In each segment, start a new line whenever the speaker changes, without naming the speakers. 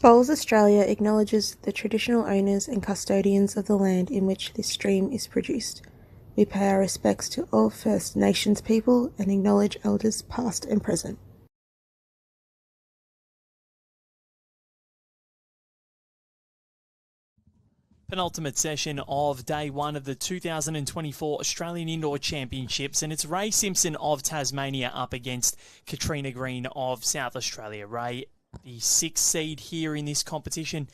Bowls Australia acknowledges the traditional owners and custodians of the land in which this stream is produced. We pay our respects to all First Nations people and acknowledge elders past and present.
Penultimate session of day one of the 2024 Australian Indoor Championships, and it's Ray Simpson of Tasmania up against Katrina Green of South Australia. Ray, the sixth seed here in this competition,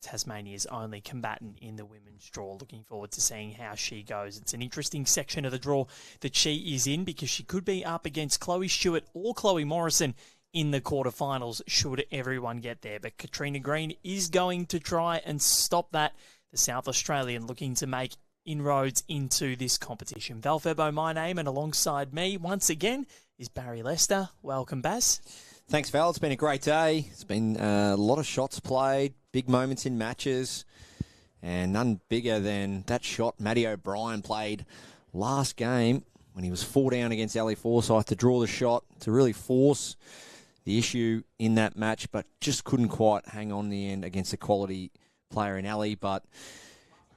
Tasmania's only combatant in the women's draw. Looking forward to seeing how she goes. It's an interesting section of the draw that she is in because she could be up against Chloe Stewart or Chloe Morrison in the quarterfinals should everyone get there. But Katrina Green is going to try and stop that. The South Australian looking to make inroads into this competition. Val Febo, my name, and alongside me once again is Barry Lester. Welcome, Baz.
Thanks, Val. It's been a great day. It's been a lot of shots played, big moments in matches, and none bigger than that shot Matty O'Brien played last game when he was 4 down against Ali Forsyth to draw the shot, to really force the issue in that match, but just couldn't quite hang on in the end against a quality player in Ali. But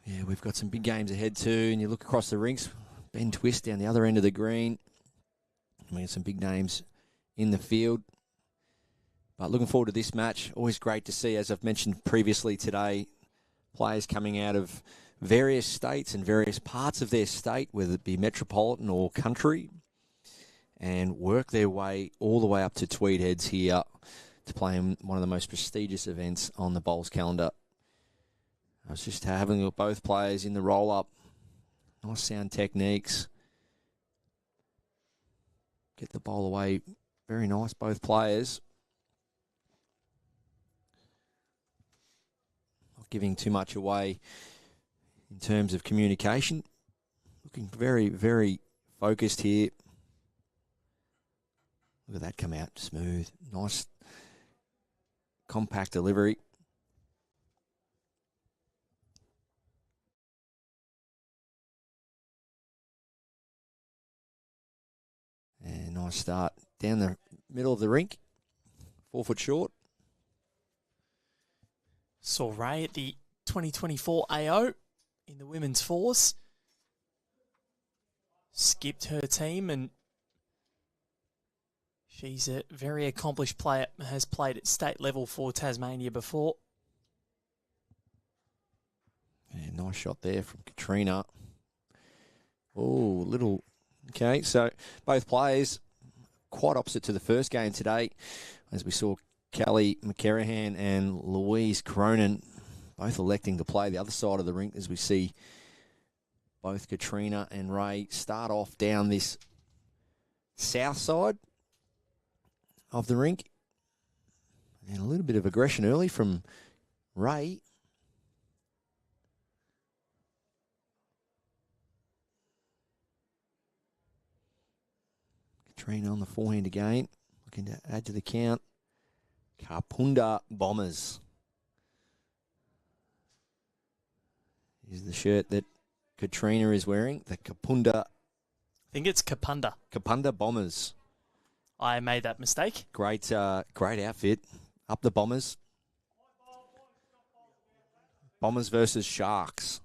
yeah, we've got some big games ahead too, and you look across the rinks, Ben Twist down the other end of the green. We got some big names in the field. But looking forward to this match. Always great to see, as I've mentioned previously today, players coming out of various states and various parts of their state, whether it be metropolitan or country, and work their way all the way up to Tweed Heads here to play in one of the most prestigious events on the Bowls calendar. I was just having a look at both players in the roll-up. Nice sound techniques. Get the bowl away. Very nice, both players. Not giving too much away in terms of communication. Looking very, very focused here. Look at that come out smooth. Nice, compact delivery. And nice start down the middle of the rink. 4 foot short.
Saw Ray at the 2024 AO in the women's fours. Skipped her team, and she's a very accomplished player, has played at state level for Tasmania before.
Yeah, nice shot there from Katrina. Oh, little... Okay, so both players quite opposite to the first game today, as we saw Kelly McCarahan and Louise Cronin both electing to play the other side of the rink, as we see both Katrina and Ray start off down this south side of the rink. And a little bit of aggression early from Ray. Katrina on the forehand again, looking to add to the count. Kapunda Bombers is the shirt that Katrina is wearing. The Kapunda.
I think it's Kapunda.
Kapunda Bombers.
I made that mistake.
Great, great outfit. Up the Bombers. Bombers versus Sharks.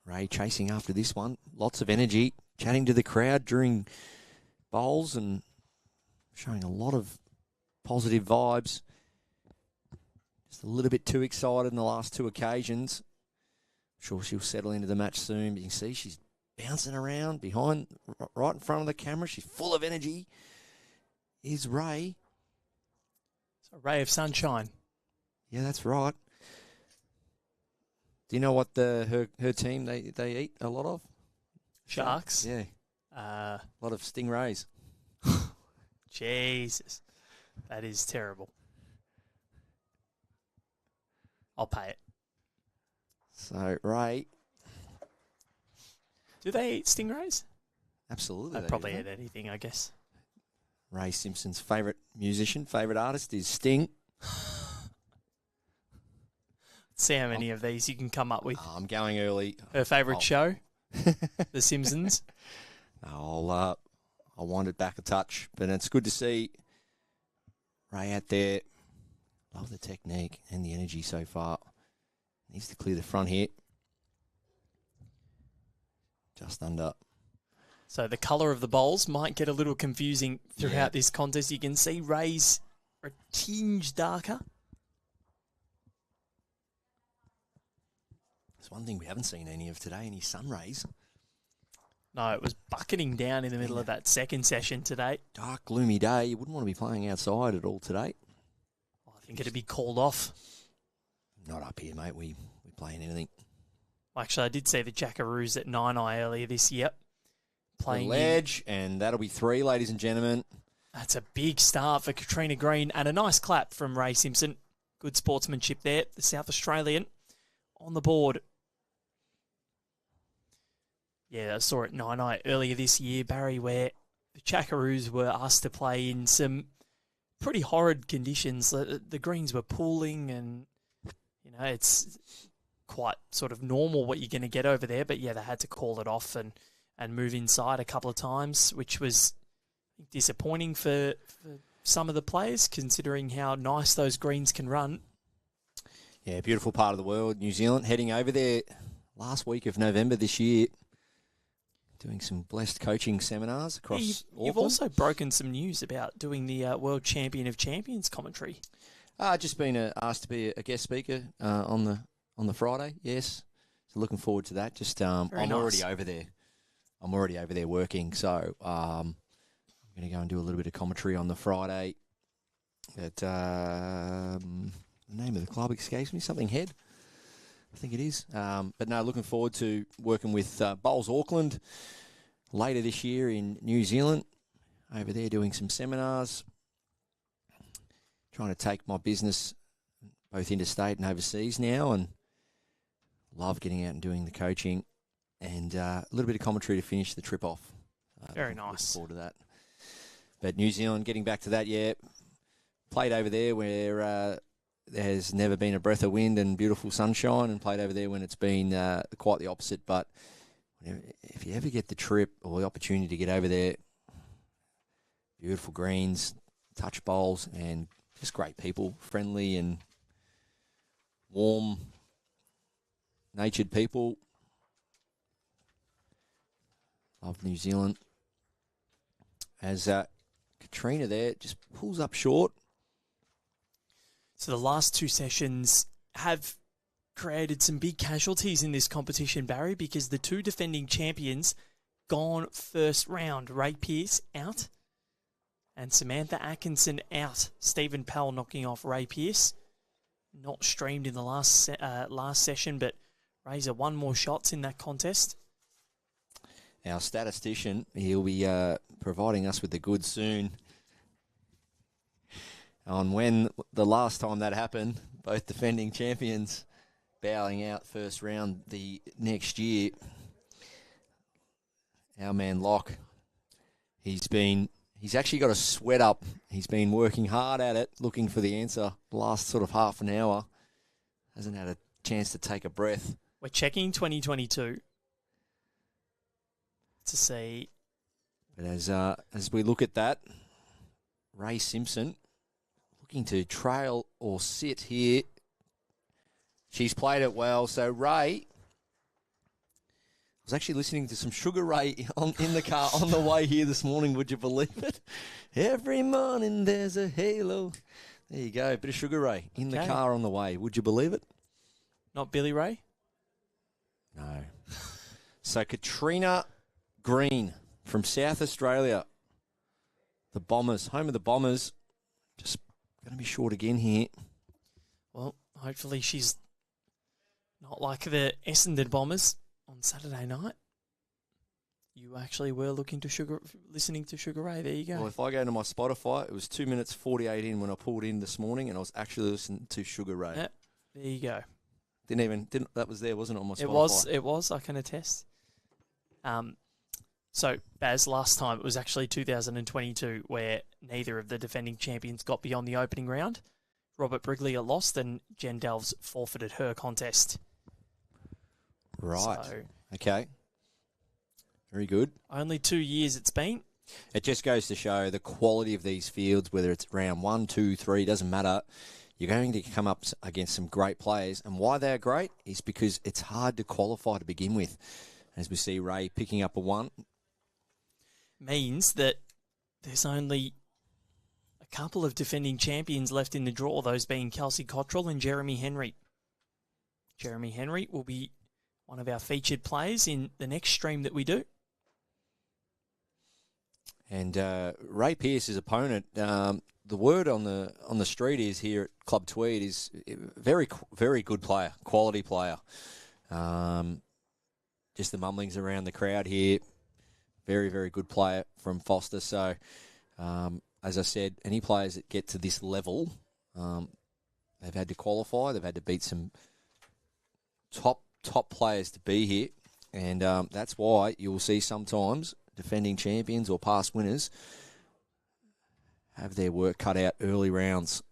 Ray chasing after this one. Lots of energy. Chatting to the crowd during bowls and showing a lot of positive vibes. Just a little bit too excited in the last two occasions. I'm sure she'll settle into the match soon. But you can see she's bouncing around behind, right in front of the camera. She's full of energy. Here's Ray.
It's a ray of sunshine.
Yeah, that's right. Do you know what her team they eat a lot of?
Sharks?
Yeah. A lot of stingrays.
Jesus. That is terrible. I'll pay it.
So, Ray.
Do they eat stingrays?
Absolutely.
They probably eat anything, I guess.
Ray Simpson's favourite musician, favourite artist is Sting.
See how many of these you can come up with.
I'm going early.
Her favourite show? The Simpsons?
I'll I'll wind it back a touch. But it's good to see Ray out there. Love the technique and the energy so far. Needs to clear the front here. Just under.
So the colour of the bowls might get a little confusing throughout this contest. You can see Ray's a tinge darker.
There's one thing we haven't seen any of today, any sun rays.
No, it was bucketing down in the middle of that second session today.
Dark, gloomy day. You wouldn't want to be playing outside at all today.
I think it'd be called off.
Not up here, mate. We play in anything.
Actually, I did see the Jackaroos at 9i earlier this year. Playing
the ledge, and that'll be 3, ladies and gentlemen.
That's a big start for Katrina Green, and a nice clap from Ray Simpson. Good sportsmanship there. The South Australian on the board. Yeah, I saw it 9i earlier this year, Barry, where the Jackaroos were asked to play in some pretty horrid conditions. The greens were pooling, and it's quite sort of normal what you're going to get over there. But yeah, they had to call it off and move inside a couple of times, which was disappointing for some of the players, considering how nice those greens can run.
Yeah, beautiful part of the world, New Zealand. Heading over there last week of November this year, doing some blessed coaching seminars across Auckland.
You've also broken some news about doing the World Champion of Champions commentary.
Just been asked to be a guest speaker on the Friday. Yes, so looking forward to that. Just I'm
nice.
already over there. I'm already over there working, so I'm going to go and do a little bit of commentary on the Friday. At the name of the club escapes me. Something Head, I think it is. But no, looking forward to working with Bowls Auckland later this year in New Zealand. Over there doing some seminars. Trying to take my business both interstate and overseas now, and love getting out and doing the coaching, and a little bit of commentary to finish the trip off.
Very nice.
Looking forward to that. But New Zealand, getting back to that, played over there where there's never been a breath of wind and beautiful sunshine, and played over there when it's been quite the opposite. But if you ever get the trip or the opportunity to get over there, beautiful greens, touch bowls, and just great people, friendly and warm, natured people. Love New Zealand. As Katrina there just pulls up short.
So the last two sessions have created some big casualties in this competition, Barry, because the two defending champions gone first round. Ray Pearce out and Samantha Atkinson out. Stephen Pell knocking off Ray Pearce. Not streamed in the last session, but Ray's one more shots in that contest.
Our statistician, he'll be providing us with the goods soon on when the last time that happened, both defending champions bowing out first round the next year. Our man Locke, he's actually got a sweat up. He's been working hard at it, looking for the answer the last sort of half an hour. Hasn't had a chance to take a breath.
We're checking 2022 to see.
But as we look at that, Ray Simpson looking to trail or sit here. She's played it well. So Ray, I was actually listening to some Sugar Ray in the car on the way here this morning. Would you believe it? Every morning there's a halo. There you go. Bit of Sugar Ray in the car on the way. Would you believe it?
Not Billy Ray?
No. So Katrina Green from South Australia. The Bombers, home of the Bombers. Just going to be short again here.
Well, hopefully she's not like the Essendon Bombers on Saturday night. You actually were listening to Sugar Ray. There you go.
Well, if I go to my Spotify, it was 2 minutes 48 in when I pulled in this morning, and I was actually listening to Sugar Ray.
Yep, there you go.
That was there, wasn't it, on my Spotify?
It was. I can attest. So, Baz, last time it was actually 2022 where neither of the defending champions got beyond the opening round. Robert Briglia lost and Jen Delves forfeited her contest.
Right.
So,
okay. Very good.
only 2 years it's been.
It just goes to show the quality of these fields, whether it's round 1, 2, 3, doesn't matter. You're going to come up against some great players. And why they're great is because it's hard to qualify to begin with. As we see Ray picking up a 1.
Means that there's only a couple of defending champions left in the draw, those being Kelsey Cottrell and Jeremy Henry. Jeremy Henry will be one of our featured players in the next stream that we do.
And Ray Pearce's opponent, the word on the street is here at Club Tweed is very, very good player, quality player. Just the mumblings around the crowd here. Very, very good player from Foster. So, as I said, any players that get to this level, they've had to qualify. They've had to beat some top players to be here. And that's why you'll see sometimes defending champions or past winners have their work cut out early rounds.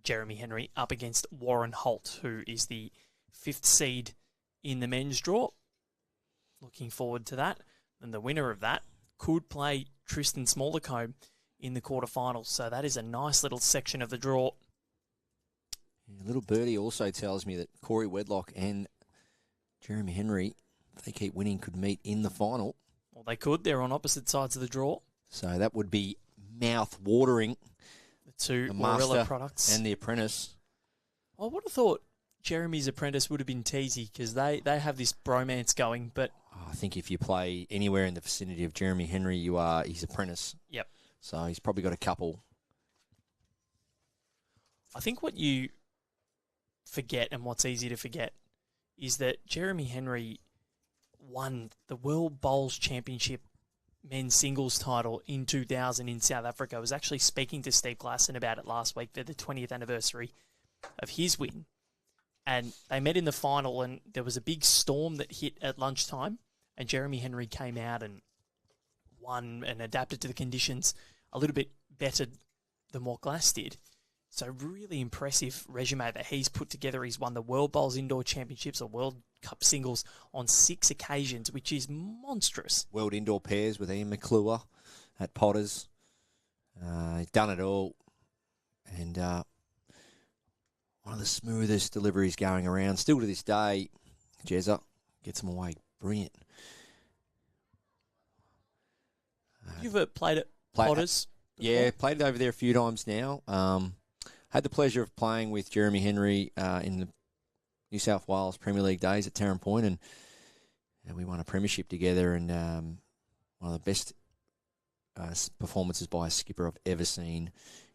Jeremy Henry up against Warren Holt, who is the 5th seed in the men's draw. Looking forward to that. And the winner of that could play Tristan Smoldercombe in the quarterfinals. So that is a nice little section of the draw.
Yeah, little birdie also tells me that Corey Wedlock and Jeremy Henry, if they keep winning, could meet in the final.
Well, they could. They're on opposite sides of the draw.
So that would be mouth-watering.
The two
The
Morella
Master
products.
and the Apprentice.
I would have thought Jeremy's Apprentice would have been Teasy because they have this bromance going, but
I think if you play anywhere in the vicinity of Jeremy Henry, you are his apprentice.
Yep.
So he's probably got a couple.
I think what you forget and what's easy to forget is that Jeremy Henry won the World Bowls Championship men's singles title in 2000 in South Africa. I was actually speaking to Steve Glasson about it last week for the 20th anniversary of his win. And they met in the final, and there was a big storm that hit at lunchtime, and Jeremy Henry came out and won and adapted to the conditions a little bit better than what Glass did. So really impressive resume that he's put together. He's won the World Bowls Indoor Championships or World Cup Singles on 6 occasions, which is monstrous.
World Indoor Pairs with Ian McClure at Potters. He's done it all. And one of the smoothest deliveries going around. Still to this day, Jezza gets them away. Brilliant.
You've ever played at Potters?
Yeah, played it over there a few times now. Had the pleasure of playing with Jeremy Henry in the New South Wales Premier League days at Tarrant Point, and we won a premiership together, and one of the best performances by a skipper I've ever seen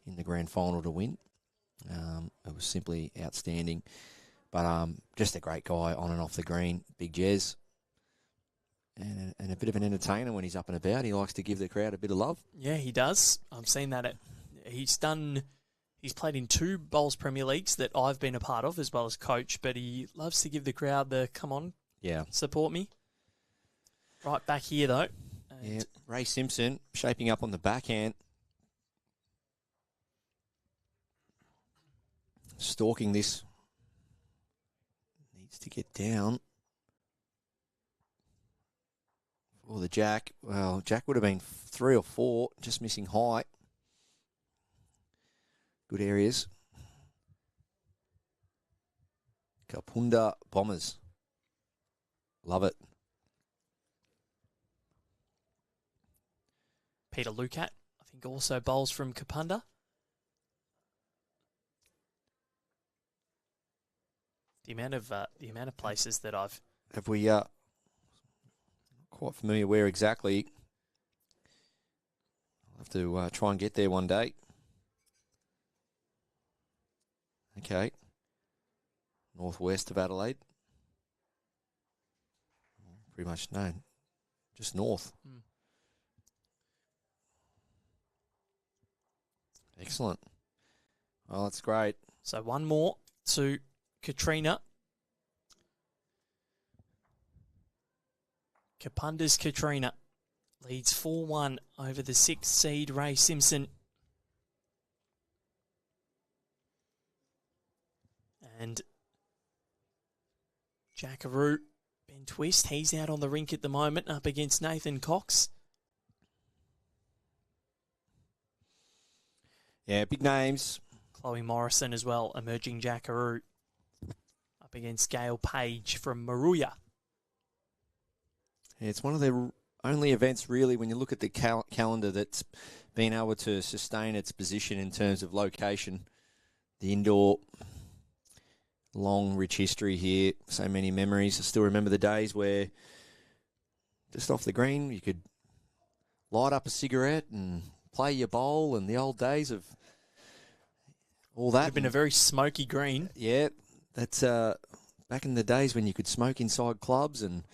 in the grand final to win. It was simply outstanding. But just a great guy on and off the green, big Jez. And a bit of an entertainer when he's up and about. He likes to give the crowd a bit of love.
Yeah, he does. I've seen that. He's played in 2 Bowls Premier Leagues that I've been a part of as well as coach, but he loves to give the crowd the, come on, support me. Right back here, though.
Yeah, Ray Simpson shaping up on the backhand. Stalking this. Needs to get down. For the Jack. Well, Jack would have been 3 or 4, just missing height. Good areas. Kapunda Bombers. Love it.
Peter Lucat, I think, also bowls from Kapunda. The amount of places that I've
have we quite familiar where exactly. I'll have to try and get there one day. Okay. Northwest of Adelaide. Pretty much, no. Just north. Excellent. Well, that's great.
So one more to Katrina. Kapunda's Katrina leads 4-1 over the 6th seed Ray Simpson. And Jackaroo, Ben Twist, he's out on the rink at the moment up against Nathan Cox.
Yeah, big names.
Chloe Morrison as well, emerging Jackaroo up against Gail Page from Maruya.
Yeah, it's one of the only events, really, when you look at the calendar, that's been able to sustain its position in terms of location. The indoor, long, rich history here. So many memories. I still remember the days where just off the green, you could light up a cigarette and play your bowl, and the old days of all that.
It's been a very smoky green.
Yeah, that's back in the days when you could smoke inside clubs, and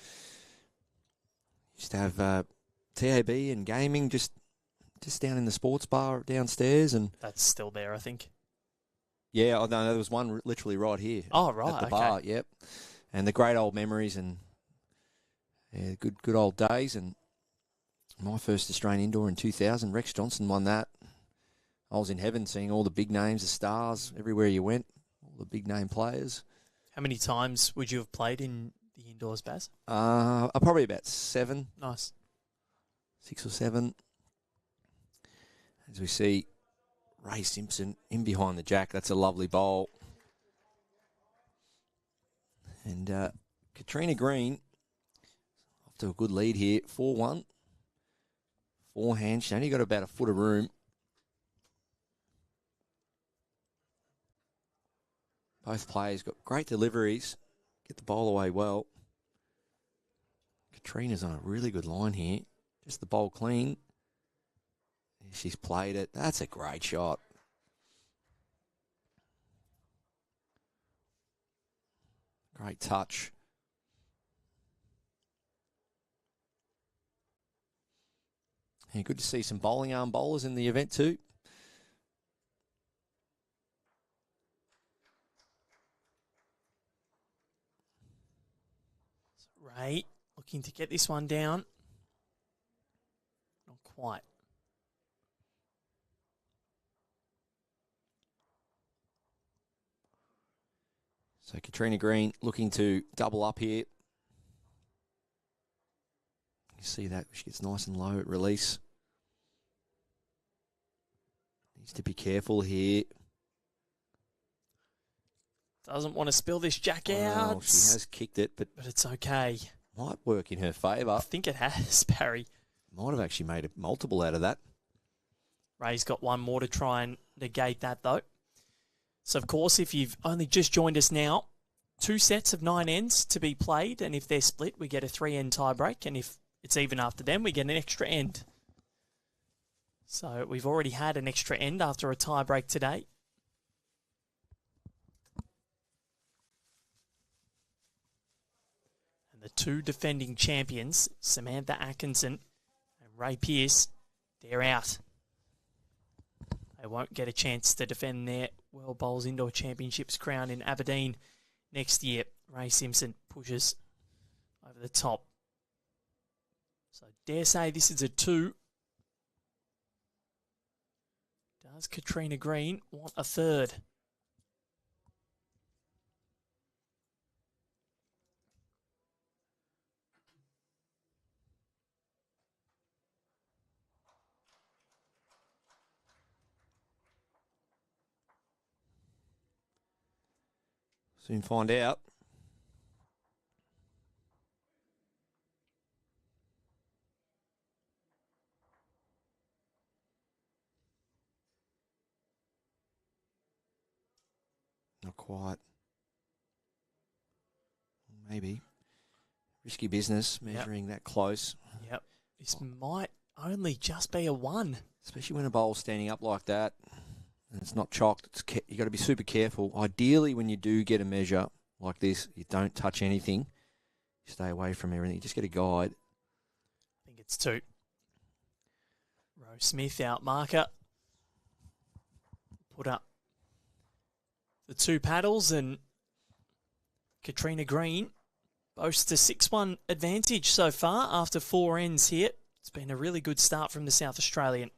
used to have TAB and gaming just down in the sports bar downstairs. And
that's still there, I think.
Yeah, I know there was one literally right here.
Oh, right,
at the
okay.
bar. Yep, and the great old memories and good old days. And my first Australian indoor in 2000, Rex Johnson won that. I was in heaven seeing all the big names, the stars, everywhere you went, all the big name players.
How many times would you have played in the indoors, Baz?
Probably about 7.
Nice.
6 or 7. As we see Ray Simpson in behind the jack. That's a lovely bowl. And Katrina Green off to a good lead here. 4-1. Forehand. She's only got about a foot of room. Both players got great deliveries. Get the bowl away well. Katrina's on a really good line here. Just the bowl clean. She's played it. That's a great shot. Great touch. And good to see some bowling arm bowlers in the event too.
Ray looking to get this one down. Not quite.
So Katrina Green looking to double up here. You see that she gets nice and low at release. Needs to be careful here.
Doesn't want to spill this jack
Well,
out.
she has kicked it, but
it's okay.
Might work in her favour.
I think it has, Barry.
Might have actually made a multiple out of that.
Ray's got one more to try and negate that, though. So, of course, if you've only just joined us now, 2 sets of 9 ends to be played, and if they're split, we get a 3-end tie break, and if it's even after them, we get an extra end. So we've already had an extra end after a tie break today. And the 2 defending champions, Samantha Atkinson and Ray Pearce, they're out. They won't get a chance to defend their World Bowls Indoor Championships crown in Aberdeen next year. Ray Simpson pushes over the top. So dare say this is a 2. Does Katrina Green want a 3rd?
Soon find out. Not quite. Maybe. Risky business, measuring that close.
Yep. This might only just be a 1.
Especially when a bowl's standing up like that and it's not chalked. You've got to be super careful. Ideally, when you do get a measure like this, you don't touch anything. You stay away from everything. You just get a guide.
I think it's 2. Rose Smith out marker. Put up the 2 paddles, and Katrina Green boasts a 6-1 advantage so far after 4 ends here. It's been a really good start from the South Australian.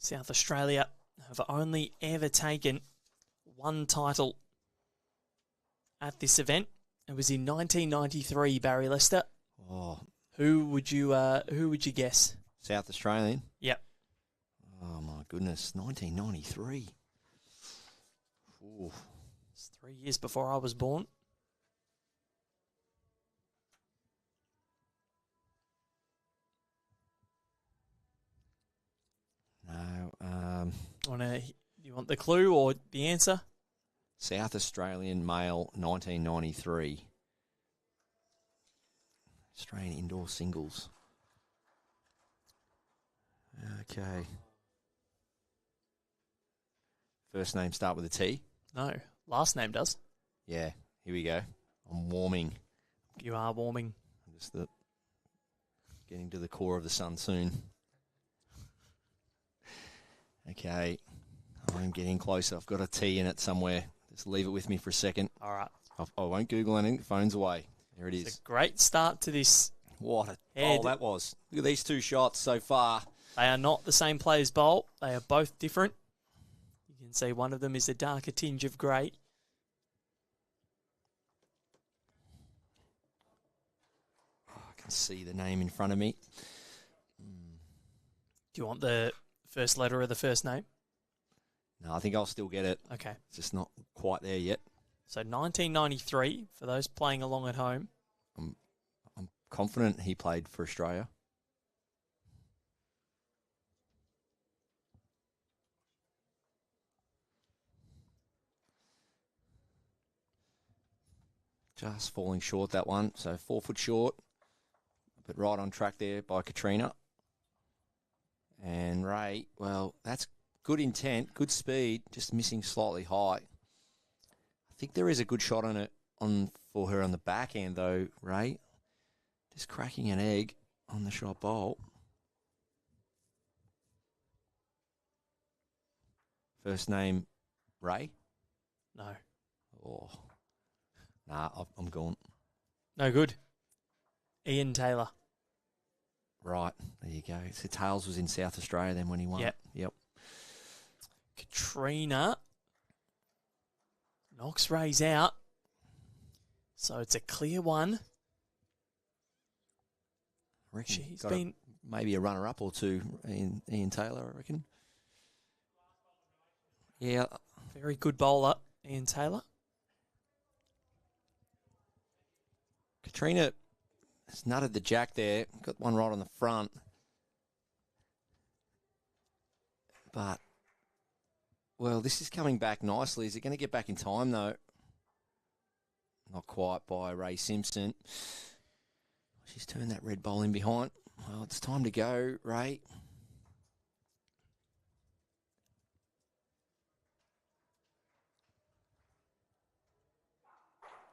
South Australia have only ever taken one title at this event. It was in 1993, Barry Lester.
Oh,
Who would you guess?
South Australian.
Yep.
Oh my goodness, 1993. Ooh.
It's 3 years before I was born.
No.
You want the clue or the answer?
South Australian male, 1993. Australian indoor singles. Okay. First name start with a T?
No. Last name does.
Yeah, here we go. I'm warming.
You are warming.
Just getting to the core of the sun soon. Okay. I'm getting closer. I've got a T in it somewhere. Just leave it with me for a second.
All right.
I won't Google anything. Phone's away. There it is.
It's a great start to this.
What a
head.
bowl that was. Look at these two shots so far.
They are not the same player's bowl. They are both different. You can see one of them is a darker tinge of grey.
Oh, I can see the name in front of me.
Do you want the first letter of the first name?
No, I think I'll still get it.
Okay.
It's just not quite there yet.
So 1993, for those playing along at home.
I'm confident he played for Australia. Just falling short that one. So 4 foot short, but right on track there by Katrina. And Ray, well, that's good intent, good speed, just missing slightly high. I think there is a good shot on it for her on the backhand though, Ray. Just cracking an egg on the shot bowl. First name, Ray?
No.
Oh. Nah, I'm gone.
No good. Ian Taylor.
Right, there you go. So Tails was in South Australia then when he won. Yep.
Katrina knocks Ray's out. So it's a clear one.
I reckon
She's been
maybe a runner-up or two, Ian Taylor, I reckon. Yeah.
Very good bowler, Ian Taylor.
Katrina has nutted the jack there. Got one right on the front. But, well, this is coming back nicely. Is it going to get back in time, though? Not quite by Ray Simpson. She's turned that red bowl in behind. Well, it's time to go, Ray.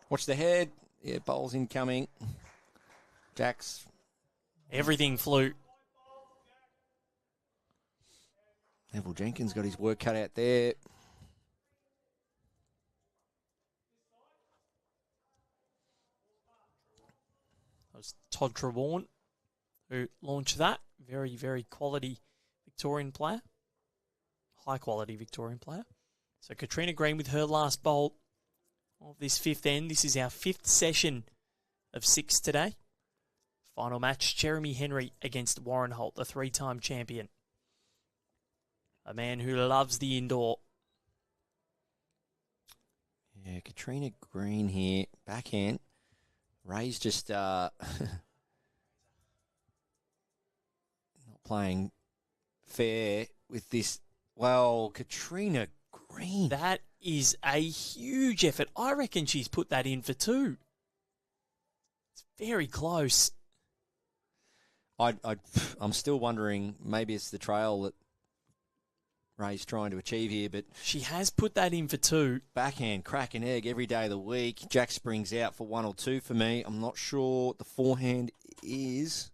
Watch the head. Yeah, bowl's incoming. Jack's.
Everything flew.
Neville Jenkins got his work cut out there. It
was Todd Trewarn who launched that. Very, very quality Victorian player. High quality Victorian player. So Katrina Green with her last bowl of this fifth end. This is our fifth session of 6 today. Final match, Jeremy Henry against Warren Holt, the 3-time champion. A man who loves the indoor.
Yeah, Katrina Green here, backhand. Ray's just not playing fair with this. Well, Katrina Green.
That is a huge effort. I reckon she's put that in for 2. It's very close.
I'm still wondering, maybe it's the trail that Ray's trying to achieve here, but
she has put that in for 2.
Backhand, crack an egg every day of the week. Jack springs out for 1 or 2 for me. I'm not sure what the forehand is,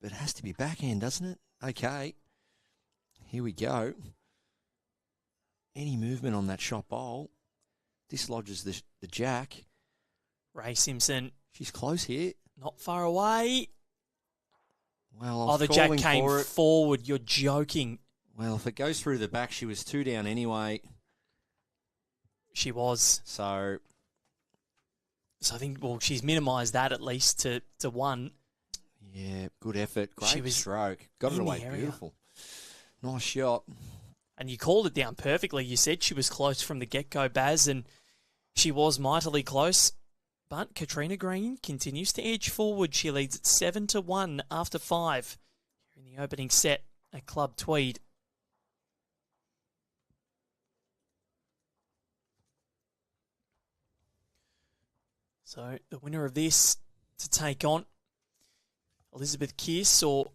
but it has to be backhand, doesn't it? Okay. Here we go. Any movement on that shot bowl dislodges the jack.
Ray Simpson.
She's close here.
Not far away.
Well, I was
the jack
calling
came
for it.
forward. You're joking.
Well, if it goes through the back, she was 2 down anyway.
She was.
So
I think, well, she's minimised that at least to 1.
yeah, good effort. Great stroke. Got it away. Beautiful. Nice shot.
And you called it down perfectly. You said she was close from the get-go, Baz, and she was mightily close. But Katrina Green continues to edge forward. She leads at 7-1 after 5 here in the opening set at Club Tweed. So the winner of this to take on Elizabeth Kearse or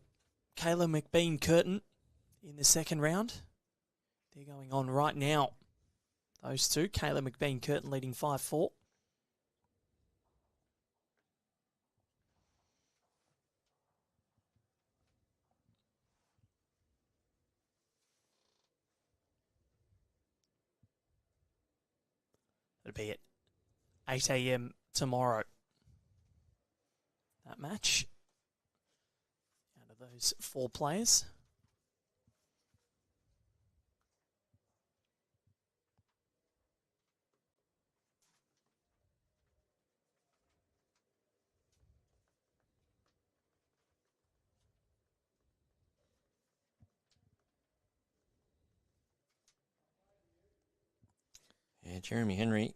Kayla McBean-Curtin in the second round. They're going on right now. Those two, Kayla McBean-Curtin leading 5-4. It'll be at 8 a.m. tomorrow. That match. Out of those 4 players.
Yeah, Jeremy Henry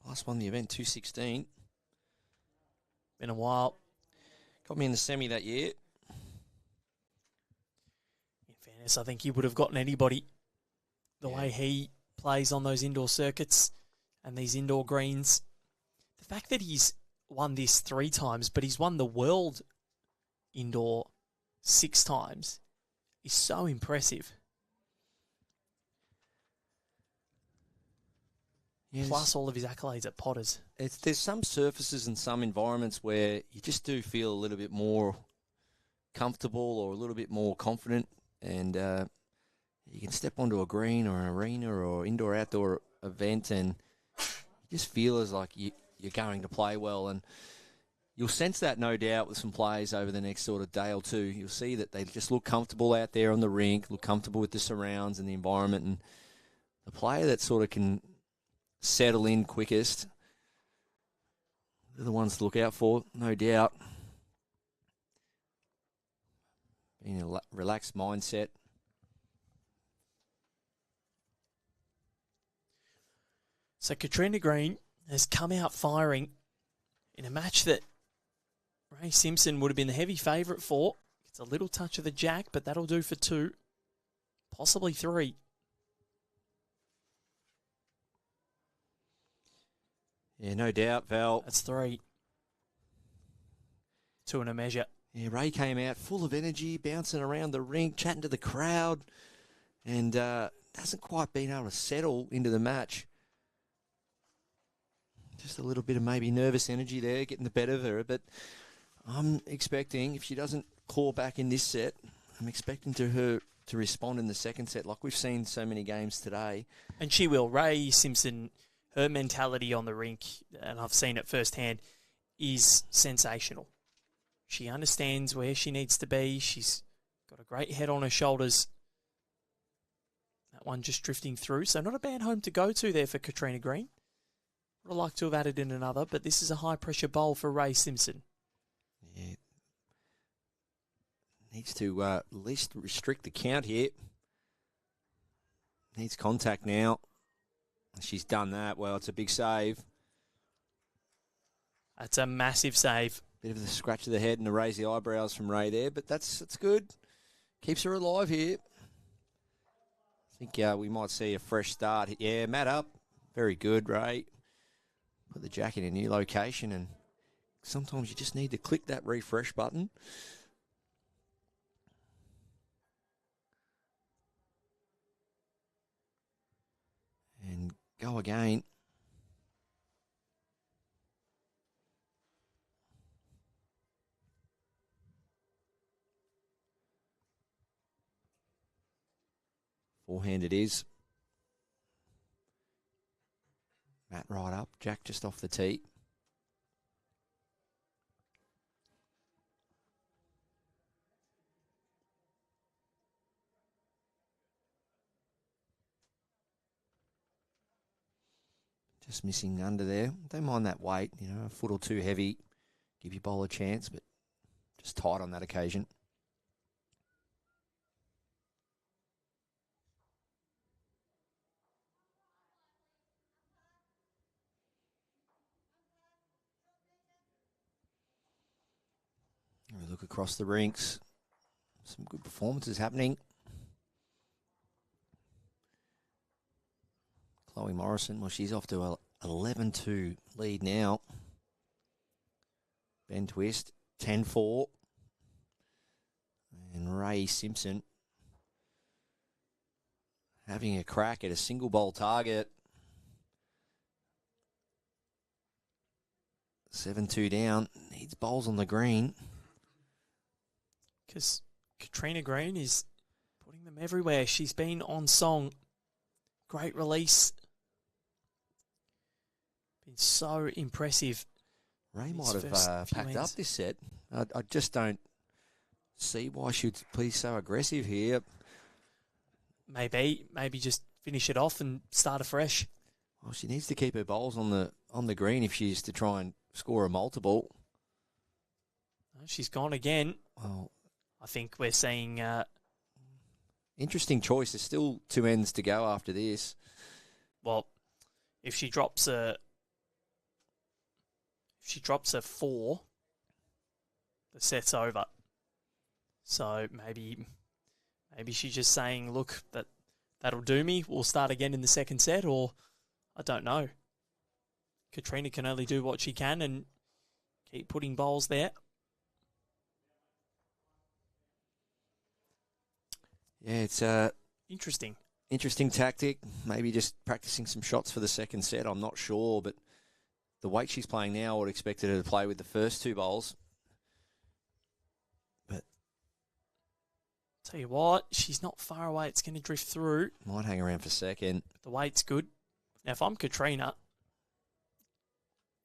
last won the event 216.
Been a while.
Got me in the semi that year.
In fairness, I think he would have gotten anybody the way he plays on those indoor circuits and these indoor greens. The fact that he's won this 3 times, but he's won the world indoor 6 times is so impressive.
Yes.
Plus all of his accolades at Potters.
There's some surfaces and some environments where you just do feel a little bit more comfortable or a little bit more confident, and you can step onto a green or an arena or indoor-outdoor event and you just feel as like you're going to play well, and you'll sense that no doubt with some players over the next sort of day or two. You'll see that they just look comfortable out there on the rink, look comfortable with the surrounds and the environment, and the player that sort of can settle in quickest, they're the ones to look out for, no doubt. Being a relaxed mindset.
So Katrina Green has come out firing in a match that Ray Simpson would have been the heavy favourite for. It's a little touch of the jack, but that'll do for 2, possibly 3.
Yeah, no doubt, Val.
That's 3. 2 and a measure.
Yeah, Ray came out full of energy, bouncing around the rink, chatting to the crowd, and hasn't quite been able to settle into the match. Just a little bit of maybe nervous energy there, getting the better of her. But I'm expecting, if she doesn't claw back in this set, I'm expecting her to respond in the second set, like we've seen so many games today.
And she will. Ray Simpson, her mentality on the rink, and I've seen it firsthand, is sensational. She understands where she needs to be. She's got a great head on her shoulders. That one just drifting through. So not a bad home to go to there for Katrina Green. Would have liked to have added in another, but this is a high-pressure bowl for Ray Simpson.
Yeah. Needs to at least restrict the count here. Needs contact now. She's done that. Well, it's a big save.
That's a massive save.
Bit of the scratch of the head and the raise the eyebrows from Ray there, but that's good. Keeps her alive here. I think we might see a fresh start. Yeah, mat up. Very good, Ray. Put the jack in a new location, and sometimes you just need to click that refresh button. And go again. Forehand it is. Matt right up, jack just off the tee. Just missing under there. Don't mind that weight, a foot or two heavy. Give your bowler a chance, but just tight on that occasion. We look across the rinks. Some good performances happening. Chloe Morrison, well, she's off to a 11-2 lead now. Ben Twist, 10-4. And Ray Simpson having a crack at a single bowl target. 7-2 down. Needs bowls on the green.
Because Katrina Green is putting them everywhere. She's been on song. Great release. Been so impressive.
Ray might have packed up this set. I just don't see why she'd be so aggressive here.
Maybe just finish it off and start afresh.
Well, she needs to keep her bowls on the green if she's to try and score a multiple.
She's gone again.
Well,
I think we're seeing...
interesting choice. There's still 2 ends to go after this.
Well, if she drops a 4, the set's over. So maybe she's just saying, look, that'll do me. We'll start again in the second set, or I don't know. Katrina can only do what she can and keep putting bowls there.
Yeah, it's
interesting.
Interesting tactic. Maybe just practicing some shots for the second set. I'm not sure, but the weight she's playing now, I would expect her to play with the first 2 bowls. But
tell you what, she's not far away. It's going to drift through.
Might hang around for second.
The weight's good. Now, if I'm Katrina,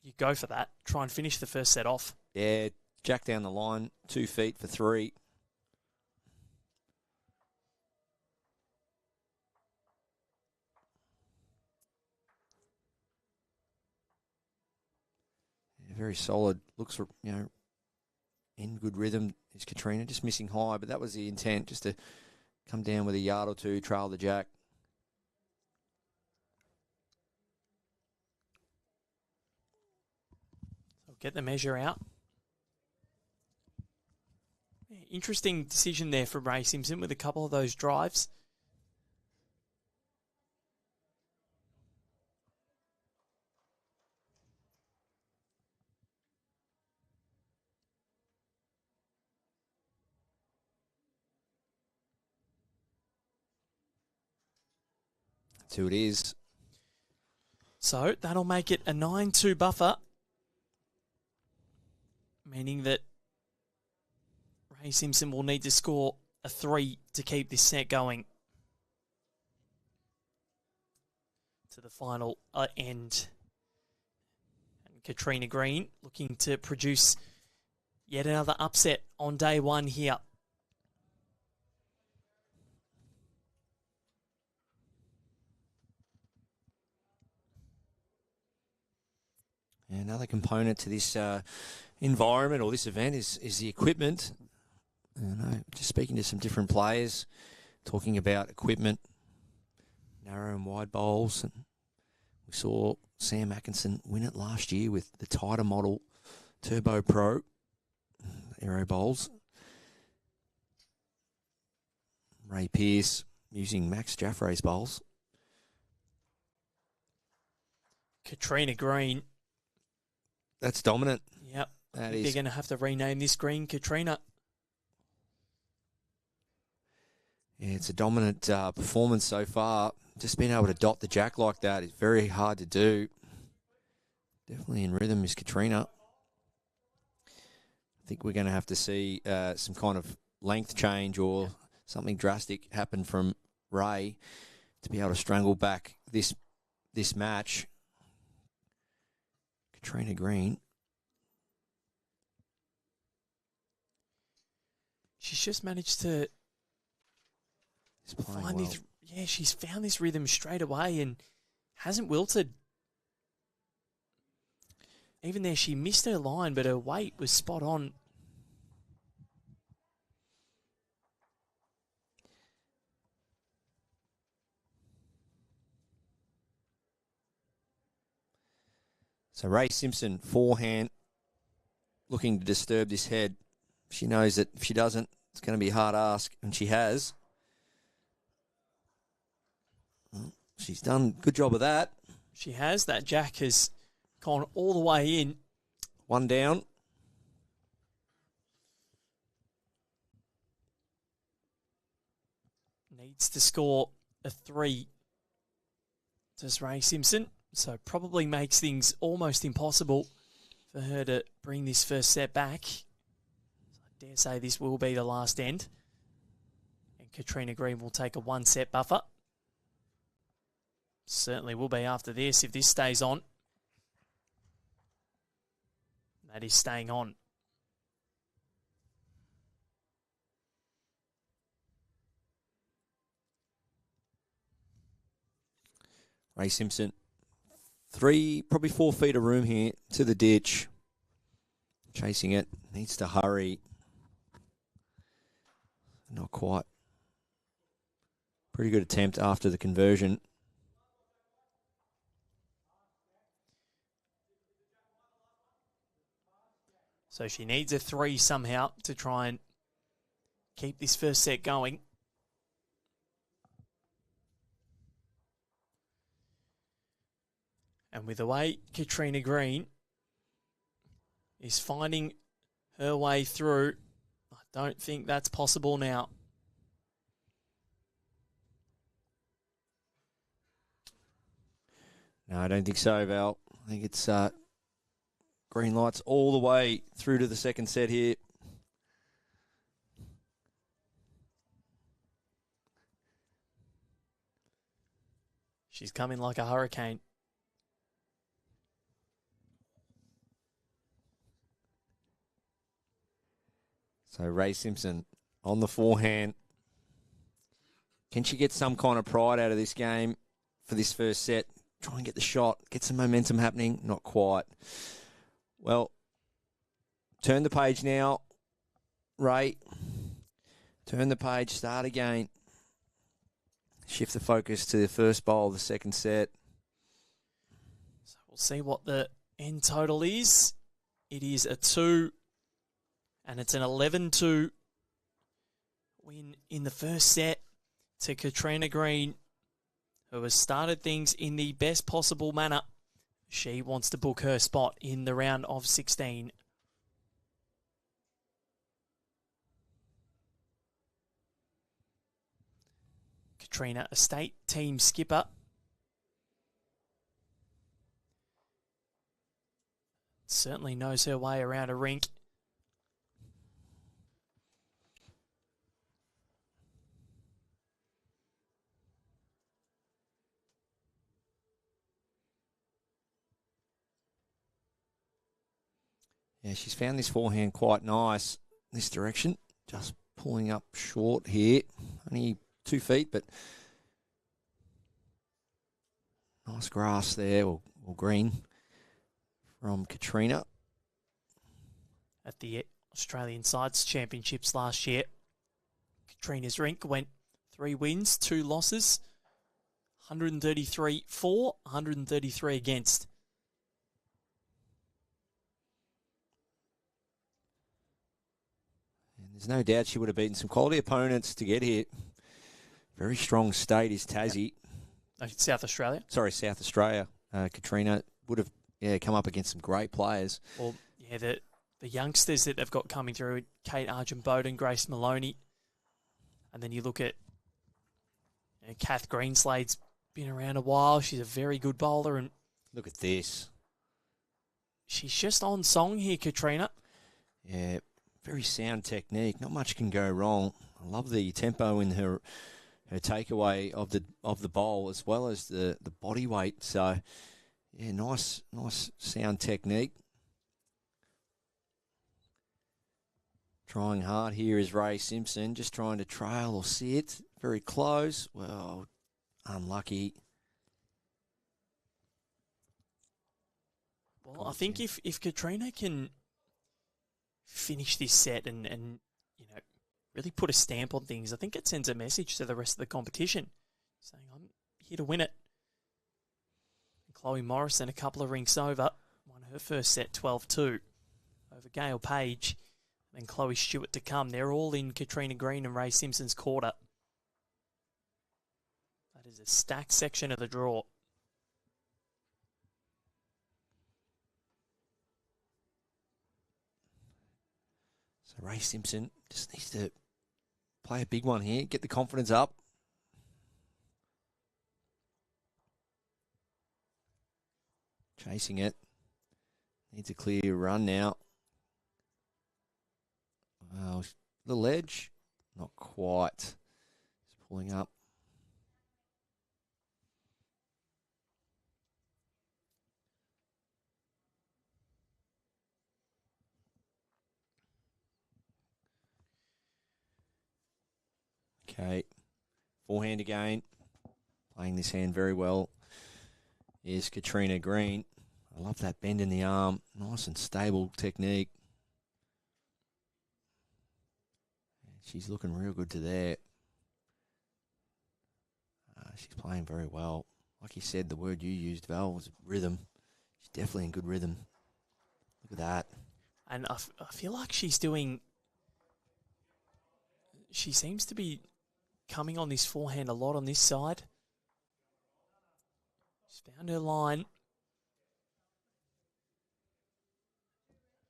you go for that. Try and finish the first set off.
Yeah, jack down the line, 2 feet for 3. Very solid. Looks, in good rhythm is Katrina. Just missing high, but that was the intent, just to come down with a yard or 2, trail the jack.
So get the measure out. Yeah, interesting decision there from Ray Simpson with a couple of those drives.
That's who it is.
So that'll make it a 9-2 buffer, meaning that Ray Simpson will need to score a 3 to keep this set going to the final end. And Katrina Green looking to produce yet another upset on day 1 here.
Another component to this environment or this event is the equipment. And just speaking to some different players, talking about equipment, narrow and wide bowls. And we saw Sam Atkinson win it last year with the tighter model Turbo Pro aero bowls. Ray Pearce using Max Jaffray's bowls.
Katrina Green.
That's dominant.
Yep.
They're
going to have to rename this green Katrina.
Yeah, it's a dominant performance so far. Just being able to dot the jack like that is very hard to do. Definitely in rhythm is Katrina. I think we're going to have to see some kind of length change or something drastic happen from Ray to be able to strangle back this match. Katrina Green.
She's just managed to find this. Yeah, she's found this rhythm straight away and hasn't wilted. even there she missed her line, but her weight was spot on.
So Ray Simpson, forehand, looking to disturb this head. She knows that if she doesn't, it's going to be a hard ask, and she has. She's done a good job of that.
She has. That jack has gone all the way in.
One down.
Needs to score a 3. Does Ray Simpson. So probably makes things almost impossible for her to bring this first set back. So I dare say this will be the last end. And Katrina Green will take a 1-set buffer. Certainly will be after this if this stays on. That is staying on.
Ray Simpson. 3, probably 4 feet of room here to the ditch. Chasing it. Needs to hurry. Not quite. Pretty good attempt after the conversion.
So she needs a 3 somehow to try and keep this first set going. And with the way Katrina Green is finding her way through, I don't think that's possible now.
No, I don't think so, Val. I think it's green lights all the way through to the second set here.
She's coming like a hurricane.
So Ray Simpson on the forehand. Can she get some kind of pride out of this game for this first set? Try and get the shot, get some momentum happening. Not quite. Well, turn the page now, Ray. Turn the page, start again. Shift the focus to the first bowl of the second set.
So we'll see what the end total is. It is a 2, and it's an 11-2 win in the first set to Katrina Green, who has started things in the best possible manner. She wants to book her spot in the round of 16. Katrina, a state team skipper. Certainly knows her way around a rink.
Yeah, she's found this forehand quite nice this direction. Just pulling up short here. Only 2 feet, but nice grass there, or green from Katrina.
At the Australian Sides Championships last year, Katrina's rink went 3 wins, 2 losses, 133 for, 133 against.
And there's no doubt she would have beaten some quality opponents to get here. Very strong state is Tassie.
South Australia.
Sorry, South Australia. Katrina would have come up against some great players.
Well, yeah, the youngsters that they've got coming through, Kate Argent-Bowden, Grace Maloney. And then you look at Kath Greenslade's been around a while. She's a very good bowler. And
look at this.
She's just on song here, Katrina.
Yeah, very sound technique. Not much can go wrong. I love the tempo in her takeaway of the bowl, as well as the body weight. So, yeah, nice sound technique. Trying hard here is Ray Simpson, just trying to trail or sit. Very close. Well, unlucky.
Well, I think if Katrina can finish this set and really put a stamp on things, I think it sends a message to the rest of the competition saying, I'm here to win it. And Chloe Morrison, a couple of rinks over, won her first set 12-2 over Gail Page. And Chloe Stewart to come. They're all in Katrina Green and Ray Simpson's quarter. That is a stacked section of the draw.
So Ray Simpson just needs to play a big one here, get the confidence up. Chasing it. Needs a clear run now. Well, the ledge, not quite. It's pulling up. Okay, forehand again. Playing this hand very well is Katrina Green. I love that bend in the arm. Nice and stable technique. She's looking real good to there. She's playing very well. Like you said, the word you used, Val, was rhythm. She's definitely in good rhythm. Look at that.
And I feel like she's doing... She seems to be coming on this forehand a lot on this side. She's found her line.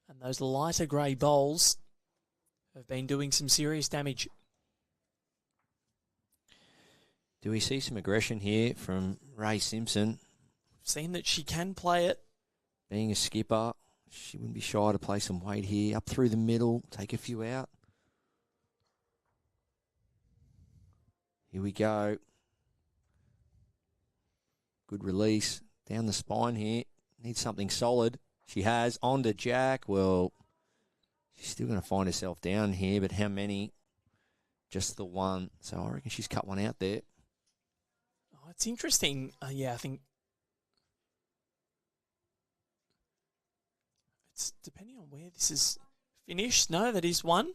And those lighter grey bowls have been doing some serious damage.
Do we see some aggression here from Ray Simpson?
Seen that she can play it.
Being a skipper, she wouldn't be shy to play some weight here. Up through the middle, take a few out. Here we go. Good release. Down the spine here. Needs something solid. She has. On to Jack. Well, she's still going to find herself down here, but how many? Just the one. So I reckon she's cut one out there.
Oh, it's interesting. Yeah, I think it's depending on where this is finished. No, that is one.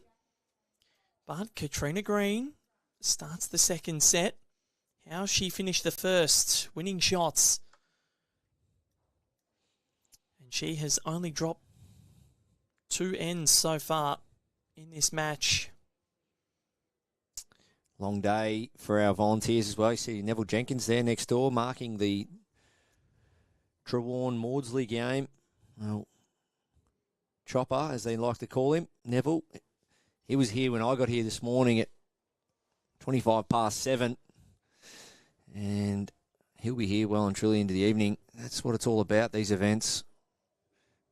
But Katrina Green starts the second set. How she finished the first? Winning shots. And she has only dropped 2 ends so far in this match.
Long day for our volunteers as well. You see Neville Jenkins there next door marking the Trewarn-Maudsley game. Well, Chopper, as they like to call him, Neville. He was here when I got here this morning at 7:25. And he'll be here well and truly into the evening. That's what it's all about, these events.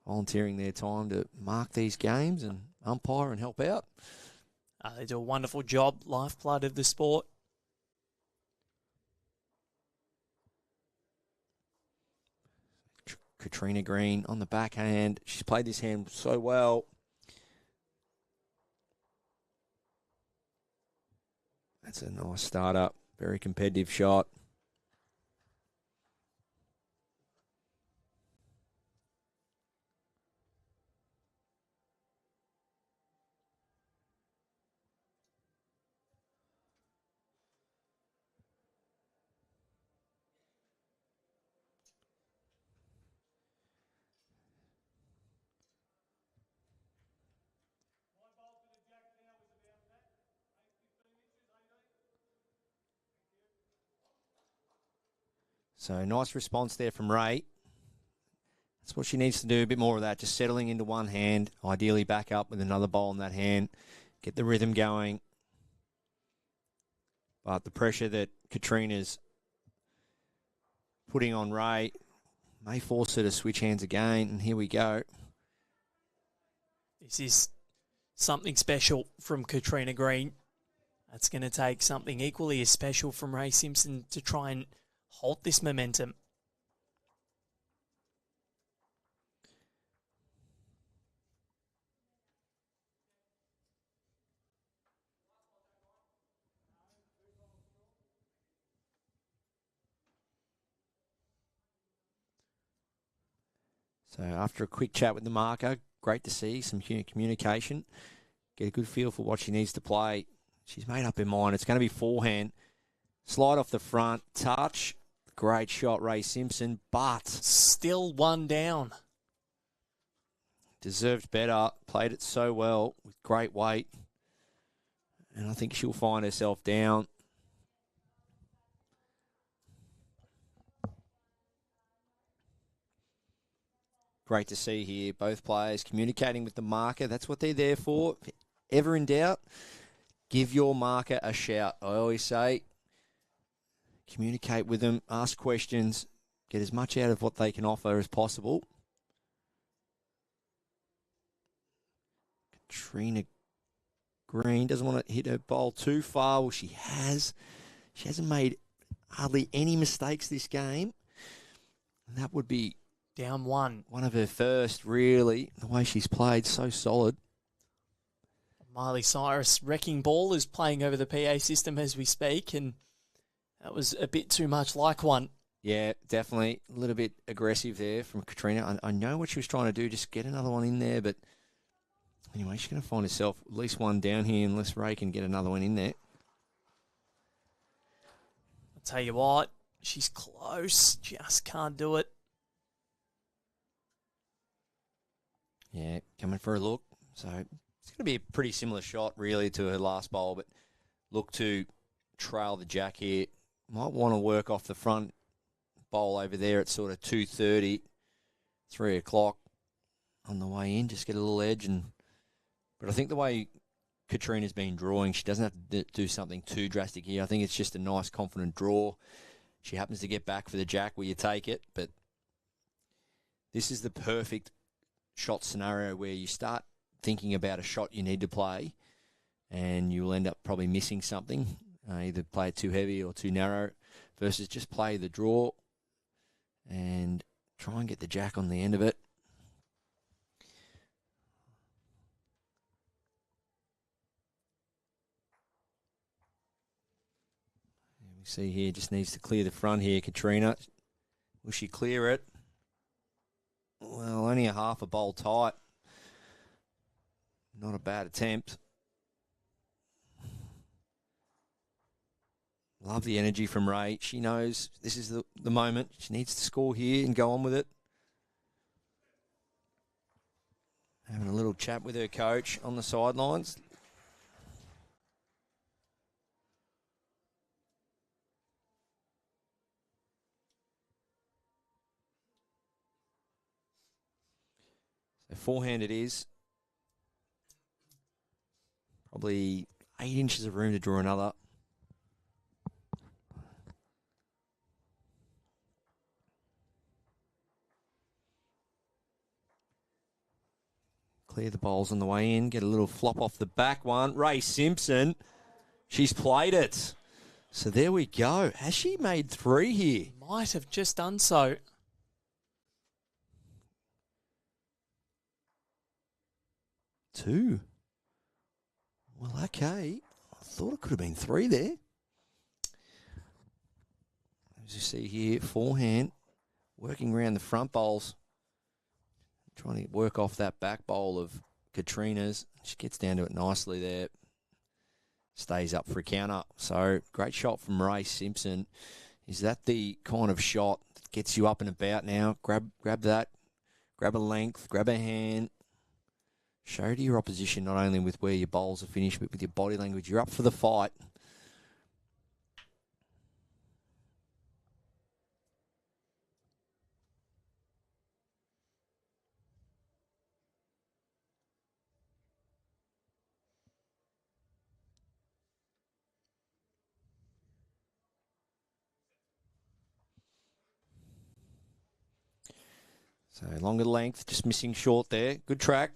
Volunteering their time to mark these games and umpire and help out.
They do a wonderful job, lifeblood of the sport.
Katrina Green on the backhand. She's played this hand so well. That's a nice start-up. Very competitive shot. So nice response there from Ray. That's what she needs to do, a bit more of that, just settling into one hand, ideally back up with another bowl in that hand, get the rhythm going. But the pressure that Katrina's putting on Ray may force her to switch hands again, and here we go.
This is something special from Katrina Green. That's going to take something equally as special from Ray Simpson to try and halt this momentum.
So after a quick chat with the marker, great to see some communication. Get a good feel for what she needs to play. She's made up her mind. It's going to be forehand. Slide off the front. Touch. Great shot, Ray Simpson. But
still one down.
Deserved better. Played it so well with great weight. And I think she'll find herself down. Great to see here. Both players communicating with the marker. That's what they're there for. If ever in doubt, give your marker a shout. I always say, communicate with them, ask questions, get as much out of what they can offer as possible. Katrina Green doesn't want to hit her bowl too far. Well, she has. She hasn't made hardly any mistakes this game. And that would be
down one.
One of her first, really. The way she's played, so solid.
Miley Cyrus wrecking ball is playing over the PA system as we speak, and that was a bit too much like one.
Yeah, definitely. A little bit aggressive there from Katrina. I know what she was trying to do, just get another one in there, but anyway, she's going to find herself at least one down here unless Ray can get another one in there.
I'll tell you what, she's close, just can't do it.
Yeah, coming for a look. So it's going to be a pretty similar shot, really, to her last bowl, but look to trail the jack here. Might want to work off the front bowl over there at sort of 2:30, 3 o'clock on the way in. Just get a little edge. But I think the way Katrina's been drawing, she doesn't have to do something too drastic here. I think it's just a nice, confident draw. She happens to get back for the jack where you take it, but this is the perfect shot scenario where you start thinking about a shot you need to play and you'll end up probably missing something, either play it too heavy or too narrow, versus just play the draw and try and get the jack on the end of it. We see here, just needs to clear the front here, Katrina. Will she clear it? Well, only a half a bowl tight. Not a bad attempt. Love the energy from Ray. She knows this is the moment. She needs to score here and go on with it. Having a little chat with her coach on the sidelines. So forehand it is. Probably 8 inches of room to draw another. Clear the bowls on the way in. Get a little flop off the back one. Ray Simpson. She's played it. So there we go. Has she made 3 here?
Might have just done so.
Two. Well, okay. I thought it could have been 3 there. As you see here, forehand, working around the front bowls. Trying to work off that back bowl of Katrina's. She gets down to it nicely there. Stays up for a counter. So, great shot from Ray Simpson. Is that the kind of shot that gets you up and about now? Grab that. Grab a length. Grab a hand. Show to your opposition not only with where your bowls are finished, but with your body language. You're up for the fight. So longer length, just missing short there. Good track.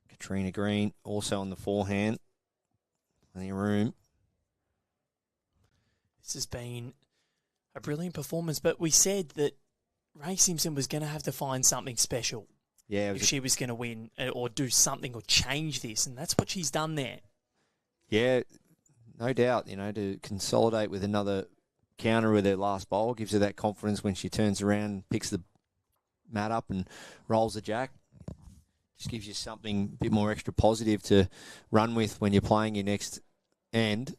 Katrina Green also on the forehand. Plenty of room.
This has been a brilliant performance, but we said that Ray Simpson was going to have to find something special.
Yeah,
if she was going to win or do something or change this, and that's what she's done there.
Yeah, no doubt, to consolidate with another counter with her last bowl gives her that confidence when she turns around, picks the mat up and rolls the jack. Just gives you something a bit more extra positive to run with when you're playing your next end.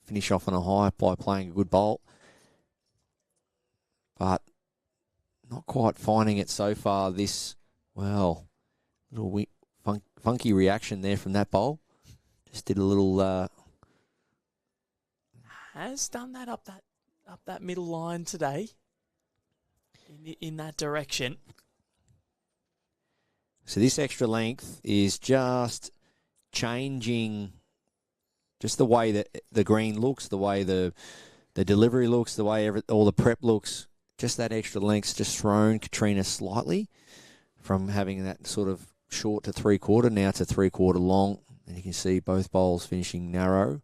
Finish off on a high by playing a good bowl. But not quite finding it so far this, little funky reaction there from that bowl. Just did a little...
Has done that up that middle line today in that direction.
So this extra length is just changing just the way that the green looks, the way the delivery looks, the way all the prep looks. Just that extra length's just thrown Katrina slightly from having that sort of short to three-quarter now to three-quarter long. And you can see both bowls finishing narrow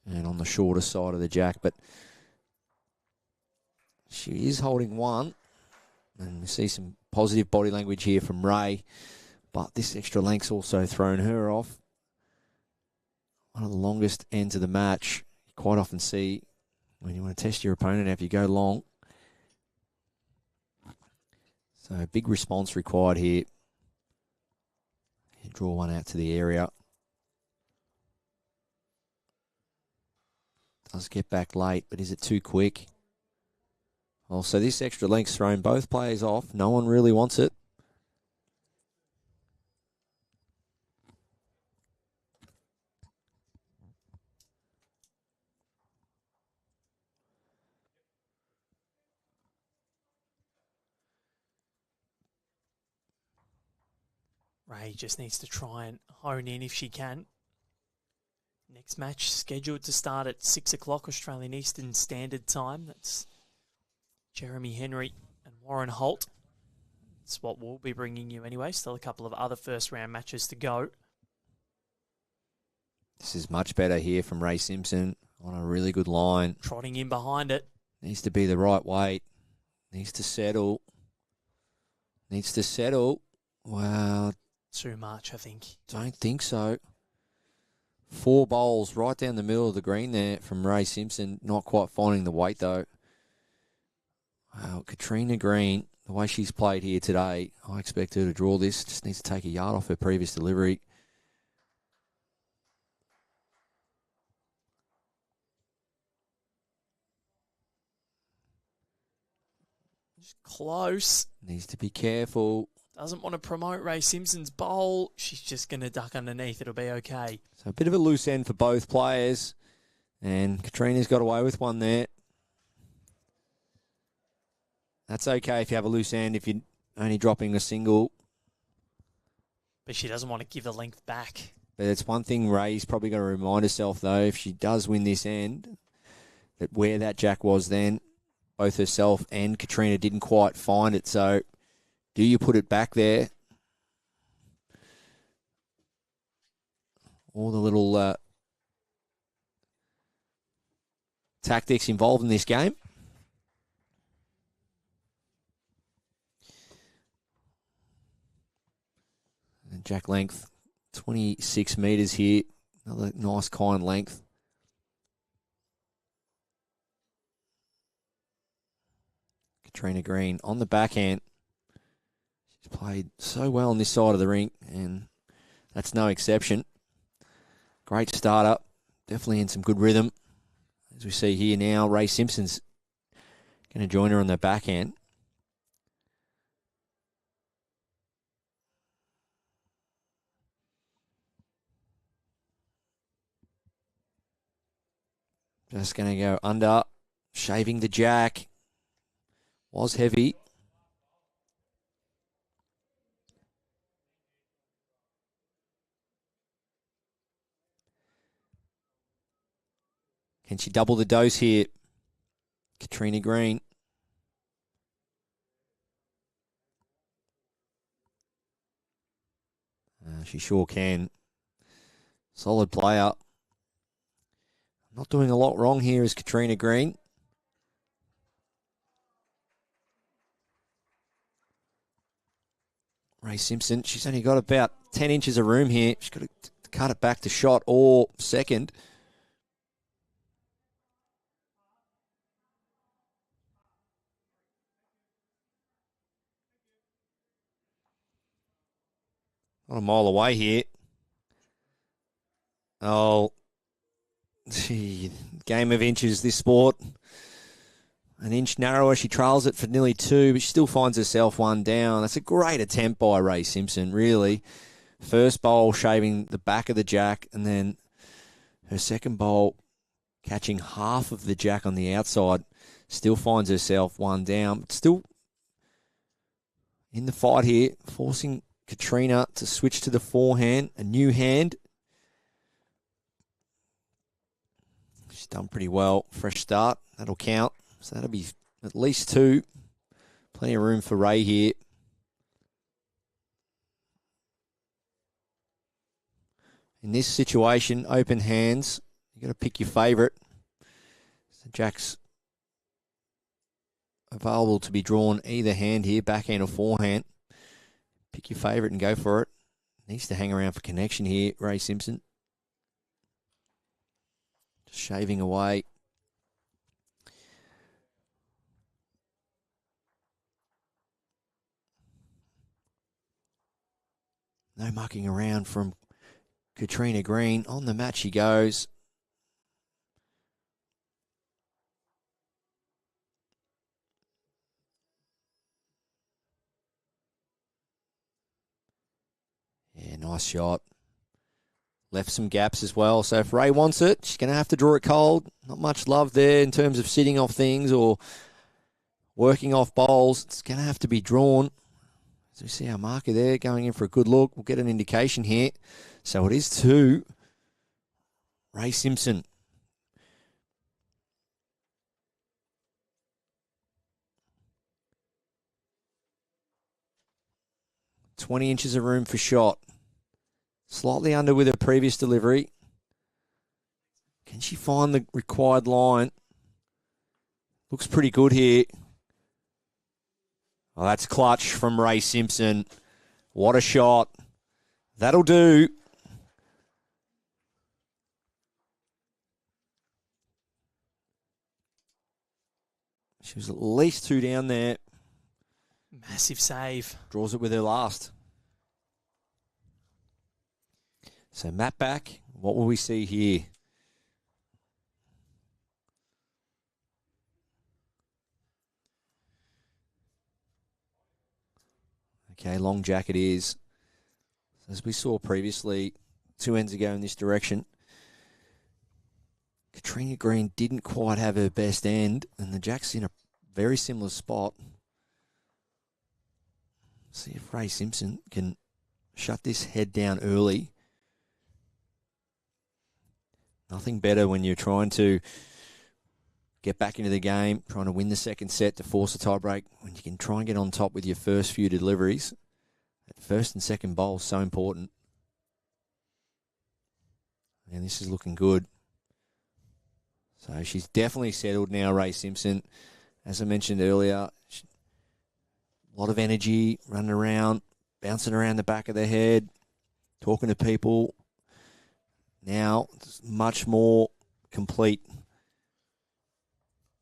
and on the shorter side of the jack. But she is holding one. And we see some positive body language here from Ray. But this extra length's also thrown her off. One of the longest ends of the match. You quite often see when you want to test your opponent if you go long. So big response required here. You draw one out to the area. Does get back late, but is it too quick? Well, so this extra length's thrown both players off. No one really wants it.
Ray just needs to try and hone in if she can. Next match scheduled to start at 6 o'clock Australian Eastern Standard Time. That's Jeremy Henry and Warren Holt. That's what we'll be bringing you anyway. Still a couple of other first round matches to go.
This is much better here from Ray Simpson on a really good line.
Trotting in behind it.
Needs to be the right weight. Needs to settle. Needs to settle. Wow.
Too much, I think.
Don't think so. 4 bowls right down the middle of the green there from Ray Simpson. Not quite finding the weight, though. Wow, Katrina Green, the way she's played here today, I expect her to draw this. Just needs to take a yard off her previous delivery.
Just close.
Needs to be careful.
Doesn't want to promote Ray Simpson's bowl. She's just going to duck underneath. It'll be okay.
So a bit of a loose end for both players. And Katrina's got away with one there. That's okay if you have a loose end, if you're only dropping a single.
But she doesn't want to give the length back.
But it's one thing Ray's probably got to remind herself, though, if she does win this end, that where that jack was then, both herself and Katrina didn't quite find it. So do you put it back there? All the little tactics involved in this game. And jack length, 26 metres here. Another nice, kind length. Katrina Green on the backhand. She's played so well on this side of the ring, and that's no exception. Great start-up. Definitely in some good rhythm. As we see here now, Ray Simpson's going to join her on the backhand. Just going to go under, shaving the jack. Was heavy. Can she double the dose here? Katrina Green. She sure can. Solid player. Not doing a lot wrong here is Katrina Green. Ray Simpson. She's only got about 10 inches of room here. She's got to cut it back to shot or second. Not a mile away here. Oh, gee, game of inches, this sport. An inch narrower. She trails it for nearly 2, but she still finds herself 1 down. That's a great attempt by Ray Simpson, really. First bowl shaving the back of the jack, and then her second bowl catching half of the jack on the outside. Still finds herself 1 down, but still in the fight here, forcing Katrina to switch to the forehand, a new hand. She's done pretty well. Fresh start. That'll count. So that'll be at least 2. Plenty of room for Ray here. In this situation, open hands. You've got to pick your favourite. So Jack's available to be drawn either hand here, backhand or forehand. Pick your favourite and go for it. Needs to hang around for connection here, Ray Simpson. Just shaving away. No mucking around from Katrina Green. On the mat she goes. Yeah, nice shot. Left some gaps as well. So if Ray wants it, she's going to have to draw it cold. Not much love there in terms of sitting off things or working off bowls. It's going to have to be drawn. As we see our marker there going in for a good look, we'll get an indication here. So it is 2. Ray Simpson. "20 inches of room for shot. Slightly under with her previous delivery. Can she find the required line? Looks pretty good here. Oh, that's clutch from Ray Simpson. What a shot. That'll do. She was at least 2 down there.
Massive save.
Draws it with her last. So Matt back. What will we see here? Okay, long jacket is. As we saw previously, 2 ends ago in this direction, Katrina Green didn't quite have her best end, and the jack's in a very similar spot. See if Ray Simpson can shut this head down early. Nothing better when you're trying to get back into the game, trying to win the second set to force a tiebreak, when you can try and get on top with your first few deliveries. That first and second bowl is so important. And this is looking good. So she's definitely settled now, Ray Simpson. As I mentioned earlier, a lot of energy, running around, bouncing around the back of the head, talking to people. Now, it's much more complete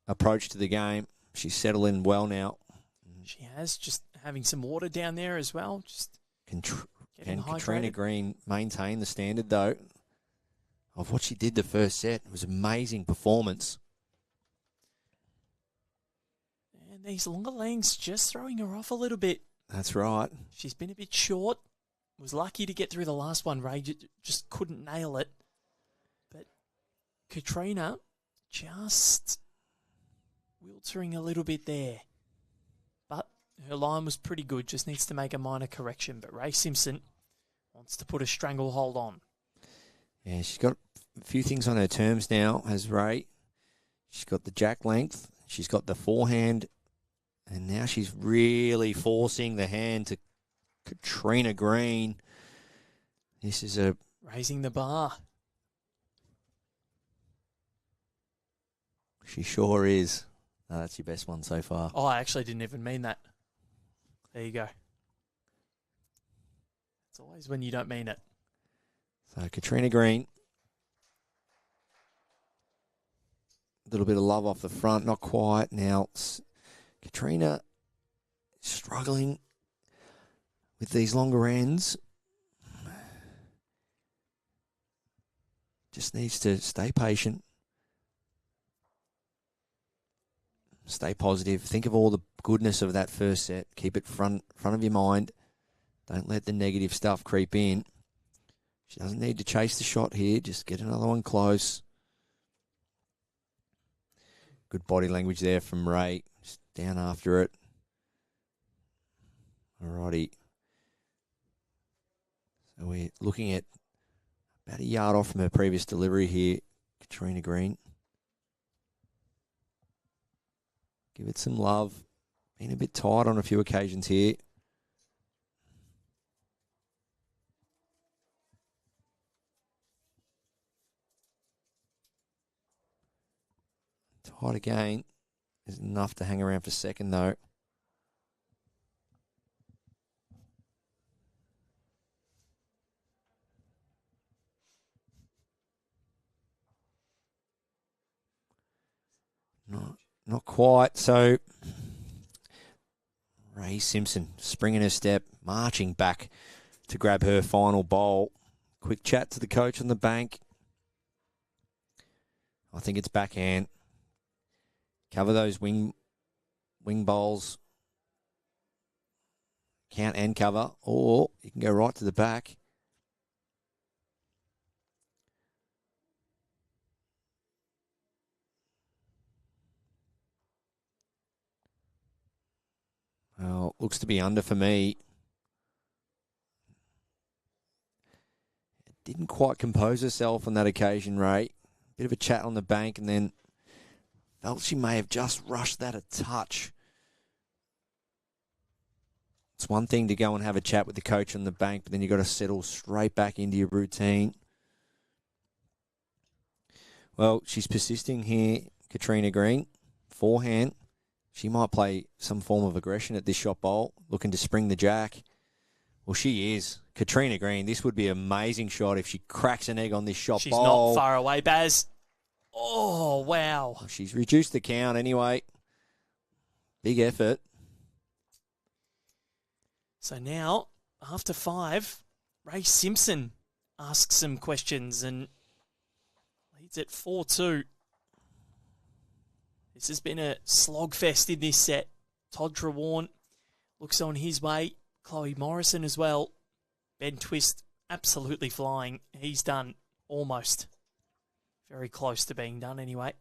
approach to the game. She's settled in well now.
She has, just having some water down there as well. Just
Can
getting
Katrina
hydrated.
Green maintain the standard, though, of what she did the first set? It was amazing performance.
And these longer lengths just throwing her off a little bit.
That's right.
She's been a bit short. Was lucky to get through the last one. Ray just couldn't nail it. But Katrina just wiltering a little bit there. But her line was pretty good. Just needs to make a minor correction. But Ray Simpson wants to put a stranglehold on.
Yeah, she's got a few things on her terms now, has Ray. She's got the jack length. She's got the forehand. And now she's really forcing the hand to Katrina Green. This is a...
Raising the bar.
She sure is. No, that's your best one so far.
Oh, I actually didn't even mean that. There you go. It's always when you don't mean it.
So Katrina Green. A little bit of love off the front, not quite. Now, Katrina struggling with these longer ends. Just needs to stay patient. Stay positive. Think of all the goodness of that first set. Keep it front of your mind. Don't let the negative stuff creep in. She doesn't need to chase the shot here. Just get another one close. Good body language there from Ray. Just down after it. Alrighty. So we're looking at about a yard off from her previous delivery here, Katrina Green. Give it some love. Been a bit tight on a few occasions here. Tight again. Is enough to hang around for second, though. Not quite. So Ray Simpson springing her step, marching back to grab her final bowl. Quick chat to the coach on the bank. I think it's backhand. Cover those wing bowls. Count and cover, or you can go right to the back. Well, looks to be under for me. Didn't quite compose herself on that occasion, Ray. Bit of a chat on the bank and then felt she may have just rushed that a touch. It's one thing to go and have a chat with the coach on the bank, but then you've got to settle straight back into your routine. Well, she's persisting here, Katrina Green. Forehand. She might play some form of aggression at this shot bowl, looking to spring the jack. Well, she is. Katrina Green, this would be an amazing shot if she cracks an egg on this shot
She's
bowl.
not far away, Baz. Oh, wow.
Well, she's reduced the count anyway. Big effort.
So now, after 5, Ray Simpson asks some questions and leads at 4-2. This has been a slogfest in this set. Todd Trewarn looks on his way. Chloe Morrison as well. Ben Twist absolutely flying. He's done almost. Very close to being done anyway.